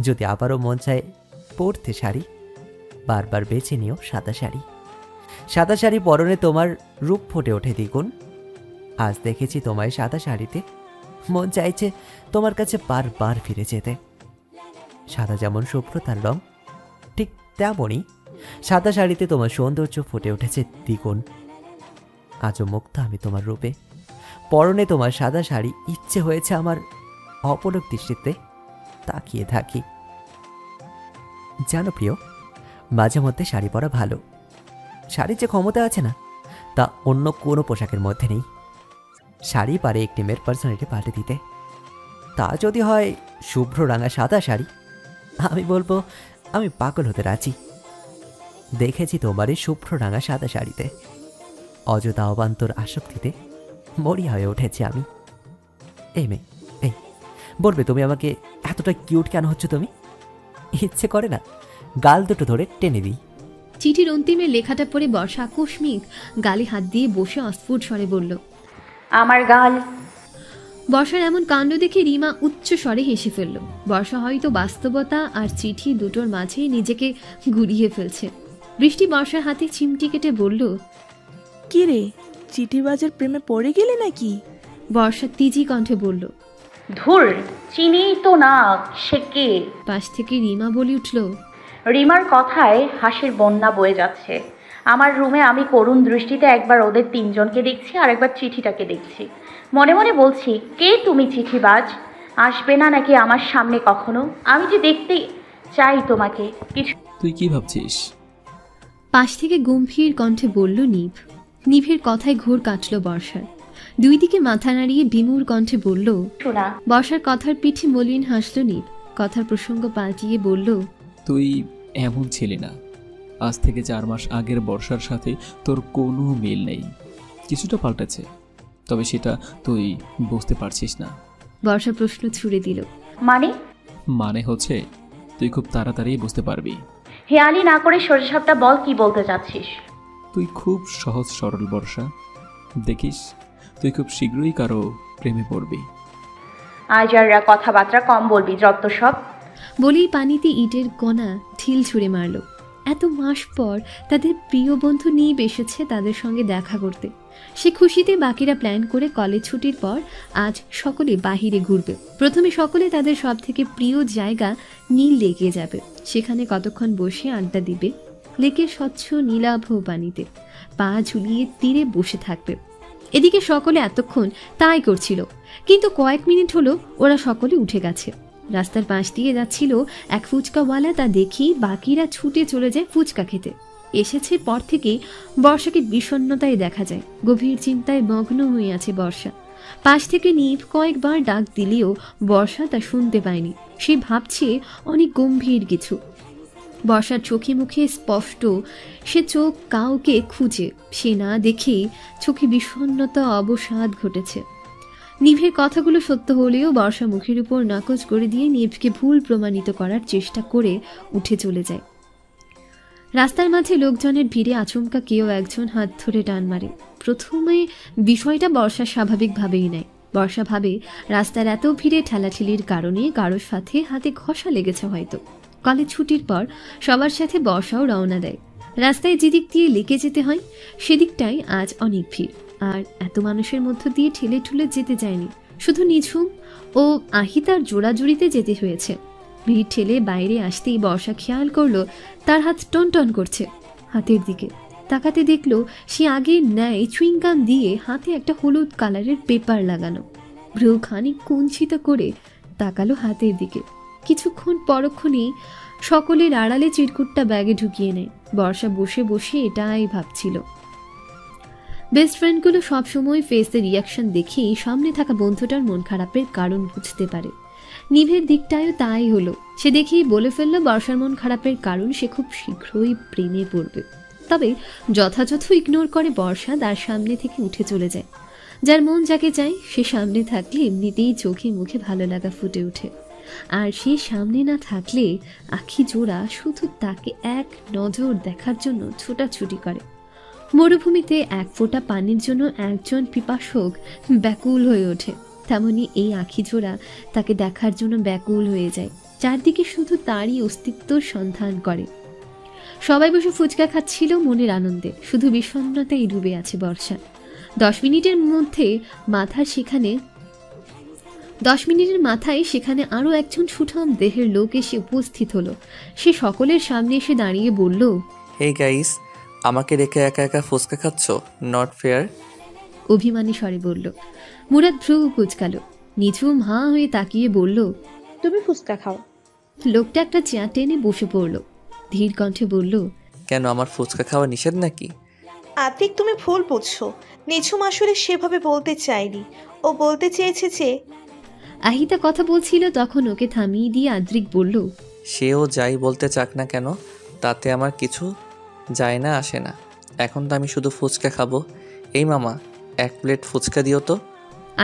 যদি আবারও মন চায় পরতে শাড়ি, বারবার বেছে নিও সাদা শাড়ি। সাদা শাড়ি পরনে তোমার রূপ ফুটে ওঠে দ্বিগুণ। আজ দেখেছি তোমায় সাদা শাড়িতে, মন চাইছে তোমার কাছে বারবার ফিরে যেতে। সাদা যেমন শুভ্রতার রং, ঠিক তেমনই সাদা শাড়িতে তোমার সৌন্দর্য ফুটে উঠেছে দ্বিগুণ। আজও মুগ্ধ আমি তোমার রূপে। পরনে তোমার সাদা শাড়ি, ইচ্ছে হয়েছে আমার অপলক দৃষ্টিতে তাকিয়ে থাকি। জানো প্রিয়, মাঝে মধ্যে শাড়ি পরা ভালো। শাড়ির যে ক্ষমতা আছে না, তা অন্য কোনো পোশাকের মধ্যে নেই। শাড়ি পারে একটি মেয়ের পার্সোনালিটি পাল্টে দিতে। তা যদি হয় শুভ্র রাঙা সাদা শাড়ি, আমি বলবো আমি পাগল হতে রাজি। দেখেছি তোমার এই শুভ্র রাঙা সাদা শাড়িতে অযথা অবান্তর আসক্তিতে মরিয়া হয়ে উঠেছি আমি। এই মেয়ে, এই বলবে তুমি আমাকে এতটা কিউট কেন হচ্ছ তুমি? ইচ্ছে করে না গাল দুটো ধরে টেনে দিই। চিঠির অন্তিমে লেখাটা পড়ে বর্ষা আকস্মিক গালে হাত দিয়ে বসে অস্ফুট স্বরে বলল, আমার গাল। বর্ষার এমন কাণ্ড দেখে রিমা উচ্চ স্বরে হেসে ফেলল। বর্ষা হয়তো বাস্তবতা আর চিঠি দুটোর মাঝে নিজেকে গুড়িয়ে ফেলছে। বৃষ্টি বর্ষার হাতে চিমটি কেটে বলল, কি রে, চিঠিবাজের প্রেমে পড়ে গেলে নাকি? বর্ষা তিজি কণ্ঠে বলল, ধুর, চিনি তো না, সে কে? পাশ থেকে রিমা বলে উঠল। রিমার কথায় হাসির বন্যা বয়ে যাচ্ছে। আমার রুমে আমি করুণ দৃষ্টিতে একবার ওদের তিনজনকে দেখছি আর একবার চিঠিটাকে দেখছি। মনে মনে বলছি, কে তুমি চিঠিবাজ? আসবে না নাকি আমার সামনে কখনো? আমি যে দেখতে চাই তোমাকে। কিছু তুই কি ভাবছিস? পাশ থেকে গম্ভীর কণ্ঠে বলল নিভ। নিভের কথায় ঘোর কাটল বর্ষার। দুই দিকে মাথা নাড়িয়ে বিমূর কণ্ঠে বলল, শোনা। বর্ষার কথার পিঠে মলিন হাসল নিভ। কথার প্রসঙ্গ পাল্টিয়ে বলল, তুই এমন ছেলে না। আজ থেকে 4 মাস আগের বর্ষার সাথে তোর কোনো মিল নেই। কিছুটা পাল্টেছে, তবে সেটা তুই বুঝতে পারছিস না। বর্ষা প্রশ্ন ছুড়ে দিল, মানে হচ্ছে তুই খুব তাড়াতাড়ি বুঝতে পারবি। হেয়ালি না করে সোজাসাপটা বল, কি বলতে চাচ্ছিস? তুই খুব সহজ সরল বর্ষা, দেখিস তুই খুব শীঘ্রই কারো প্রেমে পড়বি। আজ আর কথাবার্তা কম বলবি, যত সব। বলেই পানিতে ইটের কণা ঢিল ছুঁড়ে মারল। এত মাস পর তাদের প্রিয় বন্ধু নিয়ে এসেছে তাদের সঙ্গে দেখা করতে। সে খুশিতে বাকিরা প্ল্যান করে কলেজ ছুটির পর আজ সকলে বাহিরে ঘুরবে। প্রথমে সকলে তাদের সব থেকে প্রিয় জায়গা নীল লেকে যাবে। সেখানে কতক্ষণ বসে আড্ডা দিবে লেকের স্বচ্ছ নীলাভ পানিতে, পা ঝুলিয়ে তীরে বসে থাকবে। এদিকে সকলে এতক্ষণ তাই করছিল, কিন্তু কয়েক মিনিট হলো ওরা সকলে উঠে গেছে। রাস্তার পাশ দিয়ে যাচ্ছিল এক ফুচকাওয়ালা, তা দেখি বাকিরা ছুটে চলে যায় ফুচকা খেতে। এসেছে পর থেকে বর্ষাকে বিষণ্ণতায় দেখা যায়। গভীর চিন্তায় মগ্ন হয়ে আছে বর্ষা। পাশ থেকে নিভ কয়েকবার ডাক দিলেও বর্ষা তা শুনতে পায়নি। সে ভাবছে অনেক গম্ভীর কিছু। বর্ষার চোখে মুখে স্পষ্ট সে চোখ কাউকে খুঁজে, সে না দেখে চোখে বিষণ্ণতা অবসাদ ঘটেছে। নিভের কথাগুলো সত্য হলেও বর্ষা মুখের উপর নাকচ করে দিয়ে নিভকে ভুল প্রমাণিত করার চেষ্টা করে উঠে চলে যায়। রাস্তার মাঝে লোকজনের ভিড়ে আচমকা কেউ একজন হাত ধরে টান মারে। প্রথমে বিষয়টা বর্ষা স্বাভাবিকভাবেই নেয়। বর্ষা ভাবে রাস্তার এত ভিড়ে ঠেলাঠেলির কারণে কারোর সাথে হাতে ঘষা লেগেছে হয়তো। কলেজ ছুটির পর সবার সাথে বর্ষাও রওনা দেয়। রাস্তায় যেদিক দিয়ে লেকে যেতে হয় সেদিকটাই আজ অনেক ভিড়। আর এত মানুষের মধ্য দিয়ে ঠেলে ঠুলে যেতে যায়নি, শুধু নিঝুম ও আহিতার জোড়াজুড়িতে যেতে হয়েছে। ভিড় ঠেলে বাইরে আসতেই বর্ষা খেয়াল করলো তার হাত টন টন করছে। হাতের দিকে তাকাতে দেখলো সে আগের ন্যায় চুইংগাম দিয়ে হাতে একটা হলুদ কালারের পেপার লাগানো। ভ্রু খানিক কুঞ্চিত করে তাকালো হাতের দিকে। কিছুক্ষণ পরক্ষণেই সকলের আড়ালে চিরকুটটা ব্যাগে ঢুকিয়ে নেয়। বর্ষা বসে বসে এটাই ভাবছিল। বেস্ট ফ্রেন্ডগুলো সবসময় ফেসের রিয়াকশন দেখেই সামনে থাকা বন্ধুটার মন খারাপের কারণ বুঝতে পারে। নিভের দিকটায়ও তাই হলো। সে দেখেই বলে ফেললো বর্ষার মন খারাপের কারণ সে খুব শীঘ্রই প্রেমে পড়বে। তবে যথাযথ ইগনোর করে বর্ষা তার সামনে থেকে উঠে চলে যায়। যার মন যাকে চায় সে সামনে থাকলে এমনিতেই চোখে মুখে ভালো লাগা ফুটে ওঠে, আর সে সামনে না থাকলে আখি জোড়া শুধু তাকে এক নজর দেখার জন্য ছোটাছুটি করে। মরুভূমিতে এক ফোঁটা পানির জন্য একজন পিপাসক ব্যাকুল হয়ে ওঠে, তেমনি এই আখি জোড়া তাকে দেখার জন্য ব্যাকুল হয়ে যায়। চারদিকে শুধু তারই অস্তিত্বর সন্ধান করে। সবাই বসে ফুচকা খাচ্ছিল মনের আনন্দে, শুধু বিষণ্ণতায় ডুবে আছে বর্ষা। 10 মিনিটের মাথায় সেখানে আরো একজন সুঠাম দেহের লোক এসে উপস্থিত হলো। সে সকলের সামনে এসে দাঁড়িয়ে বলল, হে গাইস, আমাকে রেখে একা একা ফুচকা খাচ্ছ, নট ফেয়ার। অভিমানী স্বরে বলল। মুরাদ ভ্রু কুচকালো। নিঝুম হাঁ হয়ে তাকিয়ে বলল, তুমি ফুচকা খাও। লোকটা একটা চেয়ার টেনে বসে পড়ল, ধীর কণ্ঠে বলল, কেন আমার ফুচকা খাওয়া নিষেধ নাকি? আতিক, তুমি ভুল বুঝছো। নিঝুম আসলে সেভাবে বলতে চাইনি, ও বলতে চেয়েছে যে। আহিতা কথা বলছিল, তখন ওকে থামিয়ে দিয়ে আদ্রিক বলল, সেও যাই বলতে চাক না কেন, তাতে আমার কিছু যায় না আসে না। এখন তো আমি শুধু ফুচকা খাবো। এই মামা, 1 প্লেট ফুচকা দিও তো।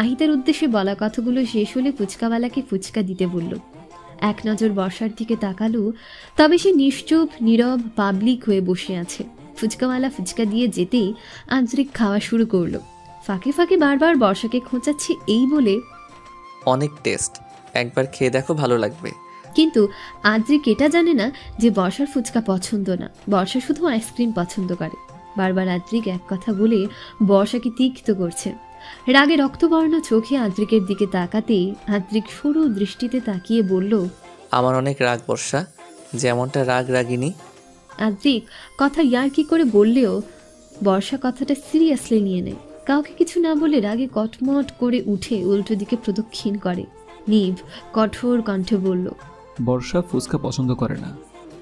আহিতার উদ্দেশ্যে বলা কথাগুলো শেষ হলে ফুচকাওয়ালাকে ফুচকা দিতে বলল। এক নজর বর্ষার দিকে তাকালো, তবে সে নিশ্চুপ নীরব পাবলিক হয়ে বসে আছে। ফুচকাওয়ালা ফুচকা দিয়ে যেতেই আদ্রিক খাওয়া শুরু করলো। ফাঁকে ফাঁকে বারবার বর্ষাকে খোঁচাচ্ছে, এই বলে, অনেক টেস্ট, একবার খেয়ে দেখো, ভালো লাগবে। কিন্তু আদ্রিক এটা জানে না যে বর্ষার ফুচকা পছন্দ না, বর্ষা শুধু আইসক্রিম পছন্দ করে। বারবার আদ্রিক এক কথা বলে বর্ষাকে তিক্ত করছে। রাগে রক্তবর্ণ চোখে আদ্রিকের দিকে তাকাতেই আদ্রিক সরু দৃষ্টিতে তাকিয়ে বলল, আমার অনেক রাগ বর্ষা, যেমনটা রাগ রাগিনী। আদ্রিক কথা ইয়ার্কি করে বললেও বর্ষা কথাটা সিরিয়াসলি নিয়ে নেয়। কাউকে কিছু না বলে রাগে কটমট করে উঠে উল্টো দিকে প্রদক্ষিণ করে। নীব কঠোর কণ্ঠে বলল, বর্ষা ফুচকা পছন্দ করে না,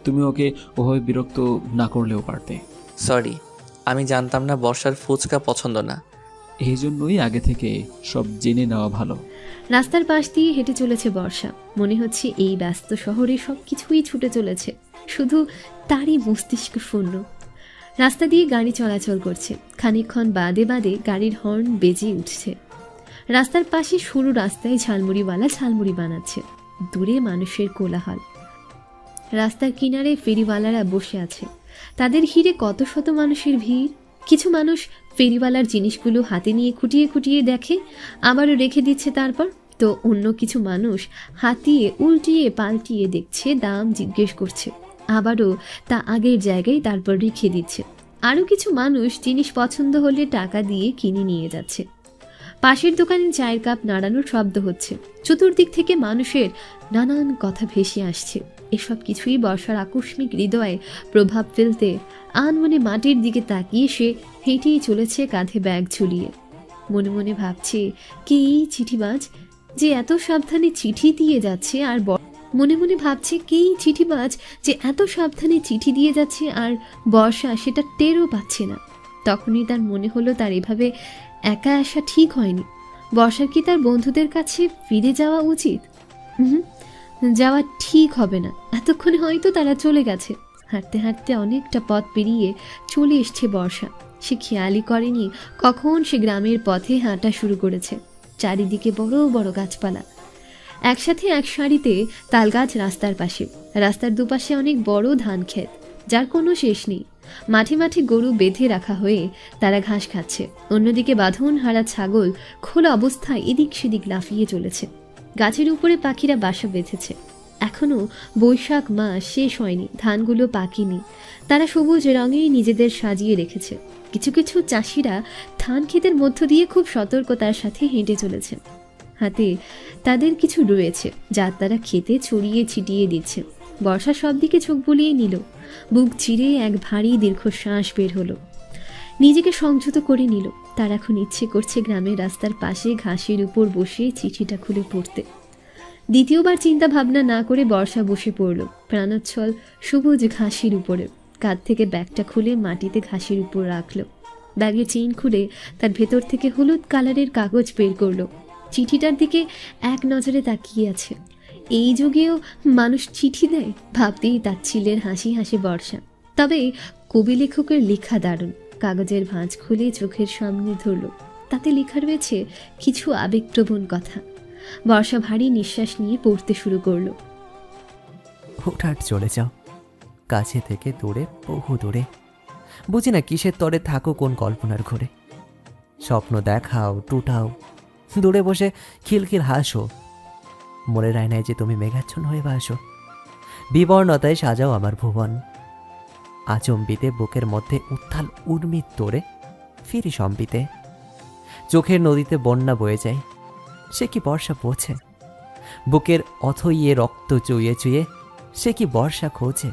তুমি ওকে ওভাবে বিরক্ত না করলেও পারতে। সরি, আমি জানতাম না বর্ষার ফুচকা পছন্দ না। এই জন্যই আগে থেকে সব জেনে নেওয়া ভালো। রাস্তার পাশ দিয়ে হেঁটে চলেছে বর্ষা। মনে হচ্ছে এই ব্যস্ত শহরে সব কিছুই ছুটে চলেছে, শুধু তারই মস্তিষ্ক শূন্য। রাস্তা দিয়ে গাড়ি চলাচল করছে, খানিকক্ষণ বাদে বাদে গাড়ির হর্ন বেজে উঠছে। রাস্তার পাশে সরু রাস্তায় ঝালমুড়িওয়ালা ঝালমুড়ি বানাচ্ছে, দূরে মানুষের কোলাহল। রাস্তার কিনারে ফেরিওয়ালারা বসে আছে, তাদের ঘিরে কত শত মানুষের ভিড়। কিছু মানুষ ফেরিওয়ালার জিনিসগুলো হাতে নিয়ে খুঁটিয়ে খুঁটিয়ে দেখে, আবারও রেখে দিচ্ছে। তারপর তো অন্য কিছু মানুষ হাতিয়ে উল্টিয়ে পাল্টিয়ে দেখছে, দাম জিজ্ঞেস করছে, আবারও তা আগের জায়গায় তারপর রেখে দিচ্ছে। আরও কিছু মানুষ জিনিস পছন্দ হলে টাকা দিয়ে কিনে নিয়ে যাচ্ছে। পাশের দোকানে চায়ের কাপ নাড়ানোর শব্দ হচ্ছে। চতুর্দিক থেকে মানুষের নানান কথা ভেসে আসছে। এসব কিছুই বর্ষার আকস্মিক হৃদয়ে প্রভাব ফেলতে আনমনে মাটির দিকে তাকিয়ে সে হেঁটেই চলেছে, কাঁধে ব্যাগ ঝুলিয়ে। মনে মনে ভাবছে, কে এই চিঠিবাজ যে এত সাবধানে চিঠি দিয়ে যাচ্ছে, আর মনে মনে ভাবছে কে এই চিঠিবাজ যে এত সাবধানে চিঠি দিয়ে যাচ্ছে, আর বর্ষা সেটা টেরও পাচ্ছে না। তখনই তার মনে হলো তার এভাবে একা আসা ঠিক হয়নি। বর্ষার কি তার বন্ধুদের কাছে ফিরে যাওয়া উচিত? যাওয়া ঠিক হবে না, এতক্ষণে হয়তো তারা চলে গেছে। হাঁটতে হাঁটতে অনেকটা পথ পেরিয়ে চলে এসছে বর্ষা। সে খেয়ালই করেনি কখন সে গ্রামের পথে হাঁটা শুরু করেছে। চারিদিকে বড় বড় গাছপালা, একসাথে এক সারিতে তালগাছ রাস্তার পাশে। রাস্তার দুপাশে অনেক বড় ধান ক্ষেত, যার কোনো শেষ নেই। মাঠে মাঠে গরু বেঁধে রাখা হয়ে তারা ঘাস খাচ্ছে। অন্যদিকে বাঁধন হারা ছাগল খোলা অবস্থায় এদিক সেদিক লাফিয়ে চলেছে। গাছের উপরে পাখিরা বাসা বেঁধেছে। এখনো বৈশাখ মাস শেষ হয়নি, ধানগুলো পাকেনি। তারা সবুজ রঙে নিজেদের সাজিয়ে রেখেছে। কিছু কিছু চাষিরা ধান ক্ষেতের মধ্য দিয়ে খুব সতর্কতার সাথে হেঁটে চলেছে। হাতে তাদের কিছু রয়েছে, যা তারা খেতে ছড়িয়ে ছিটিয়ে দিচ্ছে। বর্ষা সব দিকে চোখ বুলিয়ে নিল। বুক চিরে এক ভারী দীর্ঘশ্বাস বের হলো। নিজেকে সংযত করে নিল। তার এখন ইচ্ছে করছে গ্রামের রাস্তার পাশে ঘাসের উপর বসে চিঠিটা খুলে পড়তে। দ্বিতীয়বার চিন্তা ভাবনা না করে বর্ষা বসে পড়ল প্রাণোচ্ছল সবুজ ঘাসের উপরে। কাঁধ থেকে ব্যাগটা খুলে মাটিতে ঘাসের উপর রাখলো। ব্যাগের চেইন খুলে তার ভেতর থেকে হলুদ কালারের কাগজ বের করলো। চিঠিটার দিকে এক নজরে তাকিয়ে আছে। এই যুগেও মানুষ চিঠি দেয়, ভাবতেই তাচ্ছিল্যের হাসি হাসে বর্ষা। তবে কবি লেখকের লেখা দারুণ। কাগজের ভাঁজ খুলে চোখের সামনে ধরল। তাতে লেখা রয়েছে কিছু আবেগপ্রবণ কথা। বর্ষা ভারী নিঃশ্বাস নিয়ে পড়তে শুরু করলো। হুটহাট চলে যাও, কাছে থেকে দূরে, বহু দূরে। বুঝি না কিসের তরে থাকো কোন কল্পনার ঘরে। স্বপ্ন দেখাও, টুটাও, দূরে বসে খিলখিল হাসো। মনের আয়নায় যে তুমি মেঘাচ্ছন্ন হয়ে ভাসো। বিবর্ণতায় সাজাও আমার ভুবন। আচম্বিতে বুকের মধ্যে উত্থাল উর্মিত তোরে ফিরি সম্বিতে। চোখের নদীতে বন্যা বয়ে যায়, সে কি বর্ষা বোঝে? বুকের অথইয়ে রক্ত চুইয়ে চুইয়ে সে কি বর্ষা খোঁজে?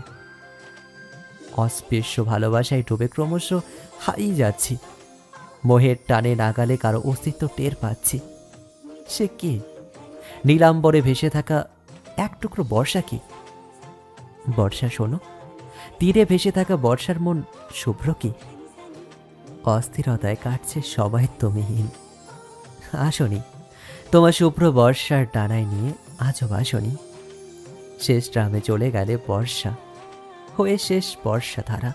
অস্পৃশ্য ভালোবাসায় ডুবে ক্রমশ হারিয়ে যাচ্ছি। মোহের টানে নাগালে কারো অস্তিত্ব টের পাচ্ছি। সে কি? নীলাম্বরে ভেসে থাকা এক টুকরো বর্ষা কি? বর্ষা শোনো, তীরে ভেসে থাকা বর্ষার মন শুভ্র কি? অস্থিরতায় কাটছে সবাই তুমিহীন। আসনি তোমার শুভ্র বর্ষার ডানায় নিয়ে আজও আসনি। শেষ গ্রামে চলে গেলে বর্ষা হয়ে শেষ বর্ষা ধারা।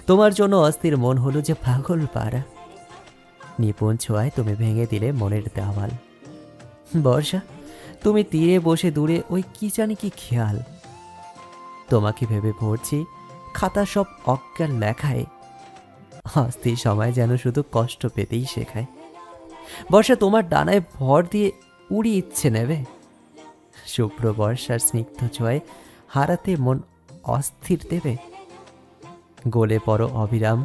তোমার জন্য অস্থির মন হলো যে পাগল পাড়া। নিপুণ ছোঁয়ায় তুমি ভেঙে দিলে মনের দেওয়াল। বর্ষা, তুমি তীরে বসে দূরে ওই কি জানি কি খেয়াল। তোমাকে ভেবে পড়ছি খাতা সব অজ্ঞান লেখায়। অস্থির সময় যেন শুধু কষ্ট পেতেই শেখায়। বর্ষা, তোমার ডানায় ভর দিয়ে উড়ি ইচ্ছে নেবে। শুভ্র বর্ষার স্নিগ্ধ ছোঁয়ায় হারাতে মন অস্থির দেবে। গলে পড়ো অবিরাম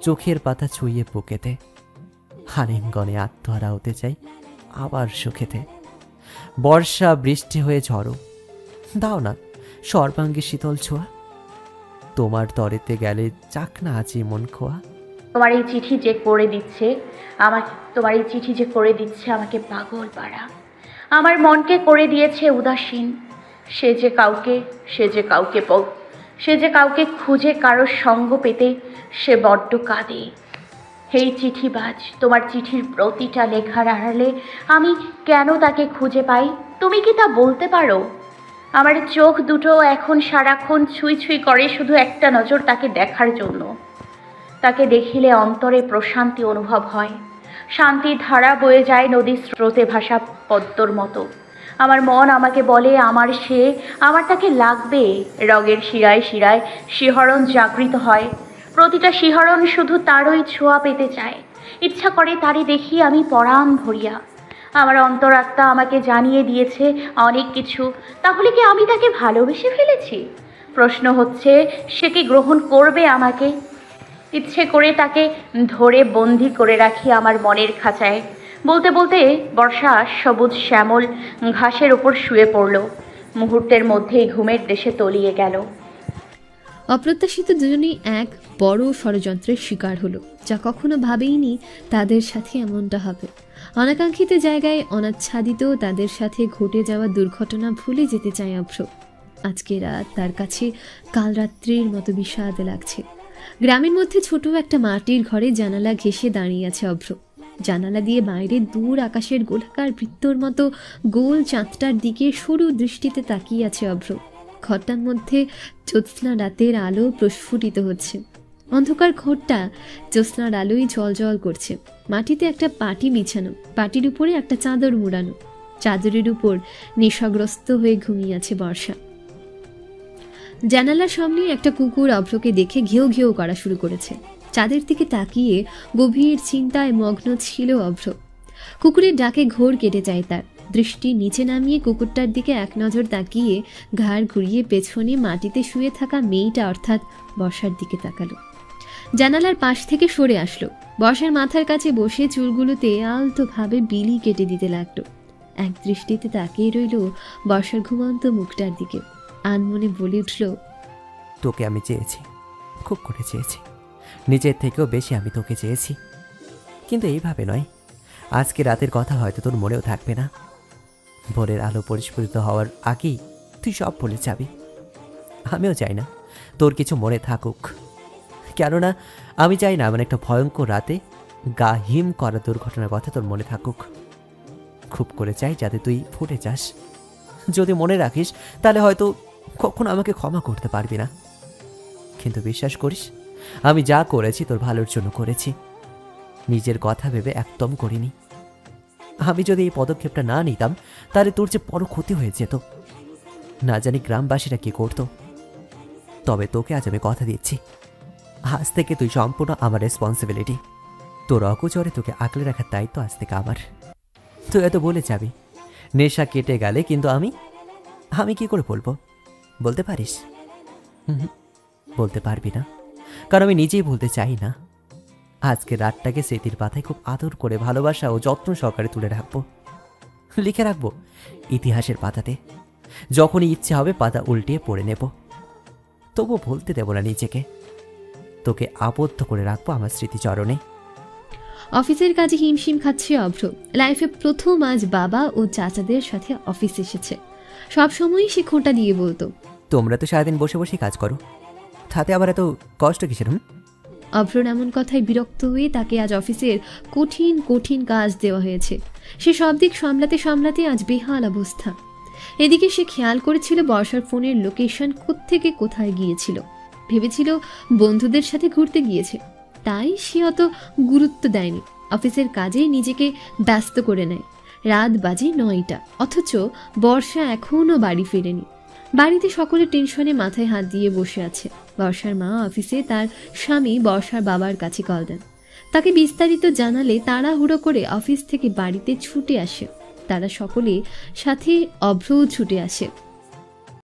চোখের পাতা ছুঁয়ে বুকেতে। আলিঙ্গনে আত্মহারা হতে চাই আবার সুখেতে। বর্ষা বৃষ্টি হয়ে ঝড়ো, দাও না সর্বাঙ্গে শীতল ছোঁয়া। তোমার তরেতে গেলে চাকনা আছি মন খোয়া। তোমার এই চিঠি যে করে দিচ্ছে আমাকে পাগল পাড়া। আমার মনকে করে দিয়েছে উদাসীন। সে যে কাউকে খুঁজে কারোর সঙ্গ পেতে সে বড্ড কাঁদে। হেই চিঠিবাজ, তোমার চিঠির প্রতিটা লেখার আড়ালে আমি কেন তাকে খুঁজে পাই, তুমি কি তা বলতে পারো? আমার চোখ দুটো এখন সারাক্ষণ ছুঁই ছুঁই করে শুধু একটা নজর তাকে দেখার জন্য। তাকে দেখিলে অন্তরে প্রশান্তি অনুভব হয়। শান্তির ধারা বয়ে যায় নদীর স্রোতে ভাসা পদ্মর মতো। আমার মন আমাকে বলে আমার তাকে লাগবে। রগের শিরায় শিরায় শিহরণ জাগৃত হয়। প্রতিটা শিহরণ শুধু তারই ছোঁয়া পেতে চায়। ইচ্ছা করে তারই দেখি আমি পরাণ ভরিয়া। আমার অন্তরাত্মা আমাকে জানিয়ে দিয়েছে অনেক কিছু। তাহলে কি আমি তাকে ভালোবেসে ফেলেছি? প্রশ্ন হচ্ছে, সে কি গ্রহণ করবে আমাকে? ইচ্ছে করে তাকে ধরে বন্দি করে রাখি আমার মনের খাঁচায়। বলতে বলতে বর্ষা সবুজ শ্যামল ঘাসের ওপর শুয়ে পড়ল। মুহূর্তের মধ্যেই ঘুমের দেশে তলিয়ে গেল। অপ্রত্যাশিত দুজনেই এক বড় ষড়যন্ত্রের শিকার হলো, যা কখনো ভাবেইনি তাদের সাথে এমনটা হবে। অনাকাঙ্ক্ষিত জায়গায় অনাচ্ছাদিত তাদের সাথে ঘটে যাওয়া দুর্ঘটনা ভুলে যেতে চায় অভ্র। আজকে রাত তার কাছে কাল রাত্রির মতো বিষাদ লাগছে। গ্রামের মধ্যে ছোট একটা মাটির ঘরে জানালা ঘেঁষে দাঁড়িয়ে আছে অভ্র। জানালা দিয়ে বাইরে দূর আকাশের গোলাকার বৃত্তর মতো গোল চাঁদটার দিকে সরু দৃষ্টিতে তাকিয়ে আছে অভ্র। ঘরটার মধ্যে জ্যোৎস্না রাতের আলো প্রস্ফুটিত হচ্ছে। অন্ধকার ঘরটা জ্যোৎস্নার আলোয় জল করছে। মাটিতে একটা পাটি বিছানো, পাটির উপরে একটা চাদর মুড়ানো। চাদরের উপর নেশাগ্রস্ত হয়ে ঘুমিয়ে আছে বর্ষা। জানালার সামনে একটা কুকুর অভ্রকে দেখে ঘেউ ঘেউ করা শুরু করেছে। চাঁদের দিকে তাকিয়ে গভীর চিন্তায় মগ্ন ছিল অভ্র। কুকুরের ডাকে ঘোর কেটে যায় তার। দৃষ্টি নিচে নামিয়ে কুকুরটার দিকে এক নজর তাকিয়ে ঘাড় ঘুরিয়ে পেছনে মাটিতে শুয়ে থাকা মেয়েটা অর্থাৎ বর্ষার দিকে তাকালো। জানালার পাশ থেকে সরে আসলো। বর্ষার মাথার কাছে বসে চুলগুলোতে আলতোভাবে বিলি কেটে দিতে লাগলো। এক দৃষ্টিতে তাকিয়ে রইল বর্ষার ঘুমন্ত মুখটার দিকে। আনমনে বলে উঠল, তোকে আমি চেয়েছি, খুব করে চেয়েছি। নিজের থেকেও বেশি আমি তোকে চেয়েছি, কিন্তু এইভাবে নয়। আজকে রাতের কথা হয়তো তোর মনেও থাকবে না। ভোরের আলো পরিস্ফুটিত হওয়ার আগেই তুই সব ভুলে যাবি। আমিও চাই না তোর কিছু মনে থাকুক, কেননা আমি চাই না এমন একটা ভয়ঙ্কর রাতে গা হিম করা দুর্ঘটনার কথা তোর মনে থাকুক। খুব করে চাই যাতে তুই ফুটে যাস। যদি মনে রাখিস তাহলে হয়তো কখনো আমাকে ক্ষমা করতে পারবি না, কিন্তু বিশ্বাস করিস আমি যা করেছি তোর ভালোর জন্য করেছি, নিজের কথা ভেবে একদম করিনি। আমি যদি এই পদক্ষেপটা না নিতাম তাহলে তোর যে বড় ক্ষতি হয়ে যেত। না জানি গ্রামবাসীরা কি করতো। তবে তোকে আজ আমি কথা দিচ্ছি, আজ থেকে তুই সম্পূর্ণ আমার রেসপন্সিবিলিটি। তোর অকুচরে তোকে আগলে রাখার দায়িত্ব আজ থেকে আমার। তুই এত বলে যাবি নেশা কেটে গেলে, কিন্তু আমি কি করে বলবো? বলতে পারিস? বলতে পারবি না, কারণ আমি নিজেই বলতে চাই না। আজকে রাতটাকে স্মৃতির পাতায় খুব আদর করে ভালোবাসা ও যত্ন সহকারে তুলে রাখবো, লিখে রাখবো ইতিহাসের পাতাতে। যখনই ইচ্ছে হবে পাতা উল্টিয়ে পড়ে নেব, তবুও বলতে দেব না নিজেকে। তোকে আবদ্ধ করে রাখবো আমার স্মৃতিচরণে। অফিসের কাজে হিমশিম খাচ্ছে অভ্র। লাইফে প্রথম আজ বাবা ও চাচাদের সাথে অফিস এসেছে। সবসময়ই সে খোঁটা দিয়ে বলতো, তোমরা তো সারাদিন বসে বসেই কাজ করো, তাতে আবার এত কষ্ট কিসের? অভ্রর এমন কথায় বিরক্ত হয়ে তাকে আজ অফিসের কঠিন কঠিন কাজ দেওয়া হয়েছে। সে সব দিক সামলাতে সামলাতে আজ বেহাল অবস্থা। এদিকে সে খেয়াল করেছিল বর্ষার ফোনের লোকেশন কোত্থেকে কোথায় গিয়েছিল। ভেবেছিল বন্ধুদের সাথে ঘুরতে গিয়েছে, তাই সে অত গুরুত্ব দেয়নি। অফিসের কাজে নিজেকে ব্যস্ত করে নেয়। রাত বাজে 9টা, অথচ বর্ষা এখনও বাড়ি ফেরেনি। বাড়িতে সকলে টেনশনে মাথায় হাত দিয়ে বসে আছে। বর্ষার মা অফিসে তার স্বামী বর্ষার বাবার কাছে কল দেন। তাকে বিস্তারিত জানালে তাড়াহুড়ো করে অফিস থেকে বাড়িতে ছুটে আসে। তারা সকলে সাথে অভ্রও ছুটে আসে।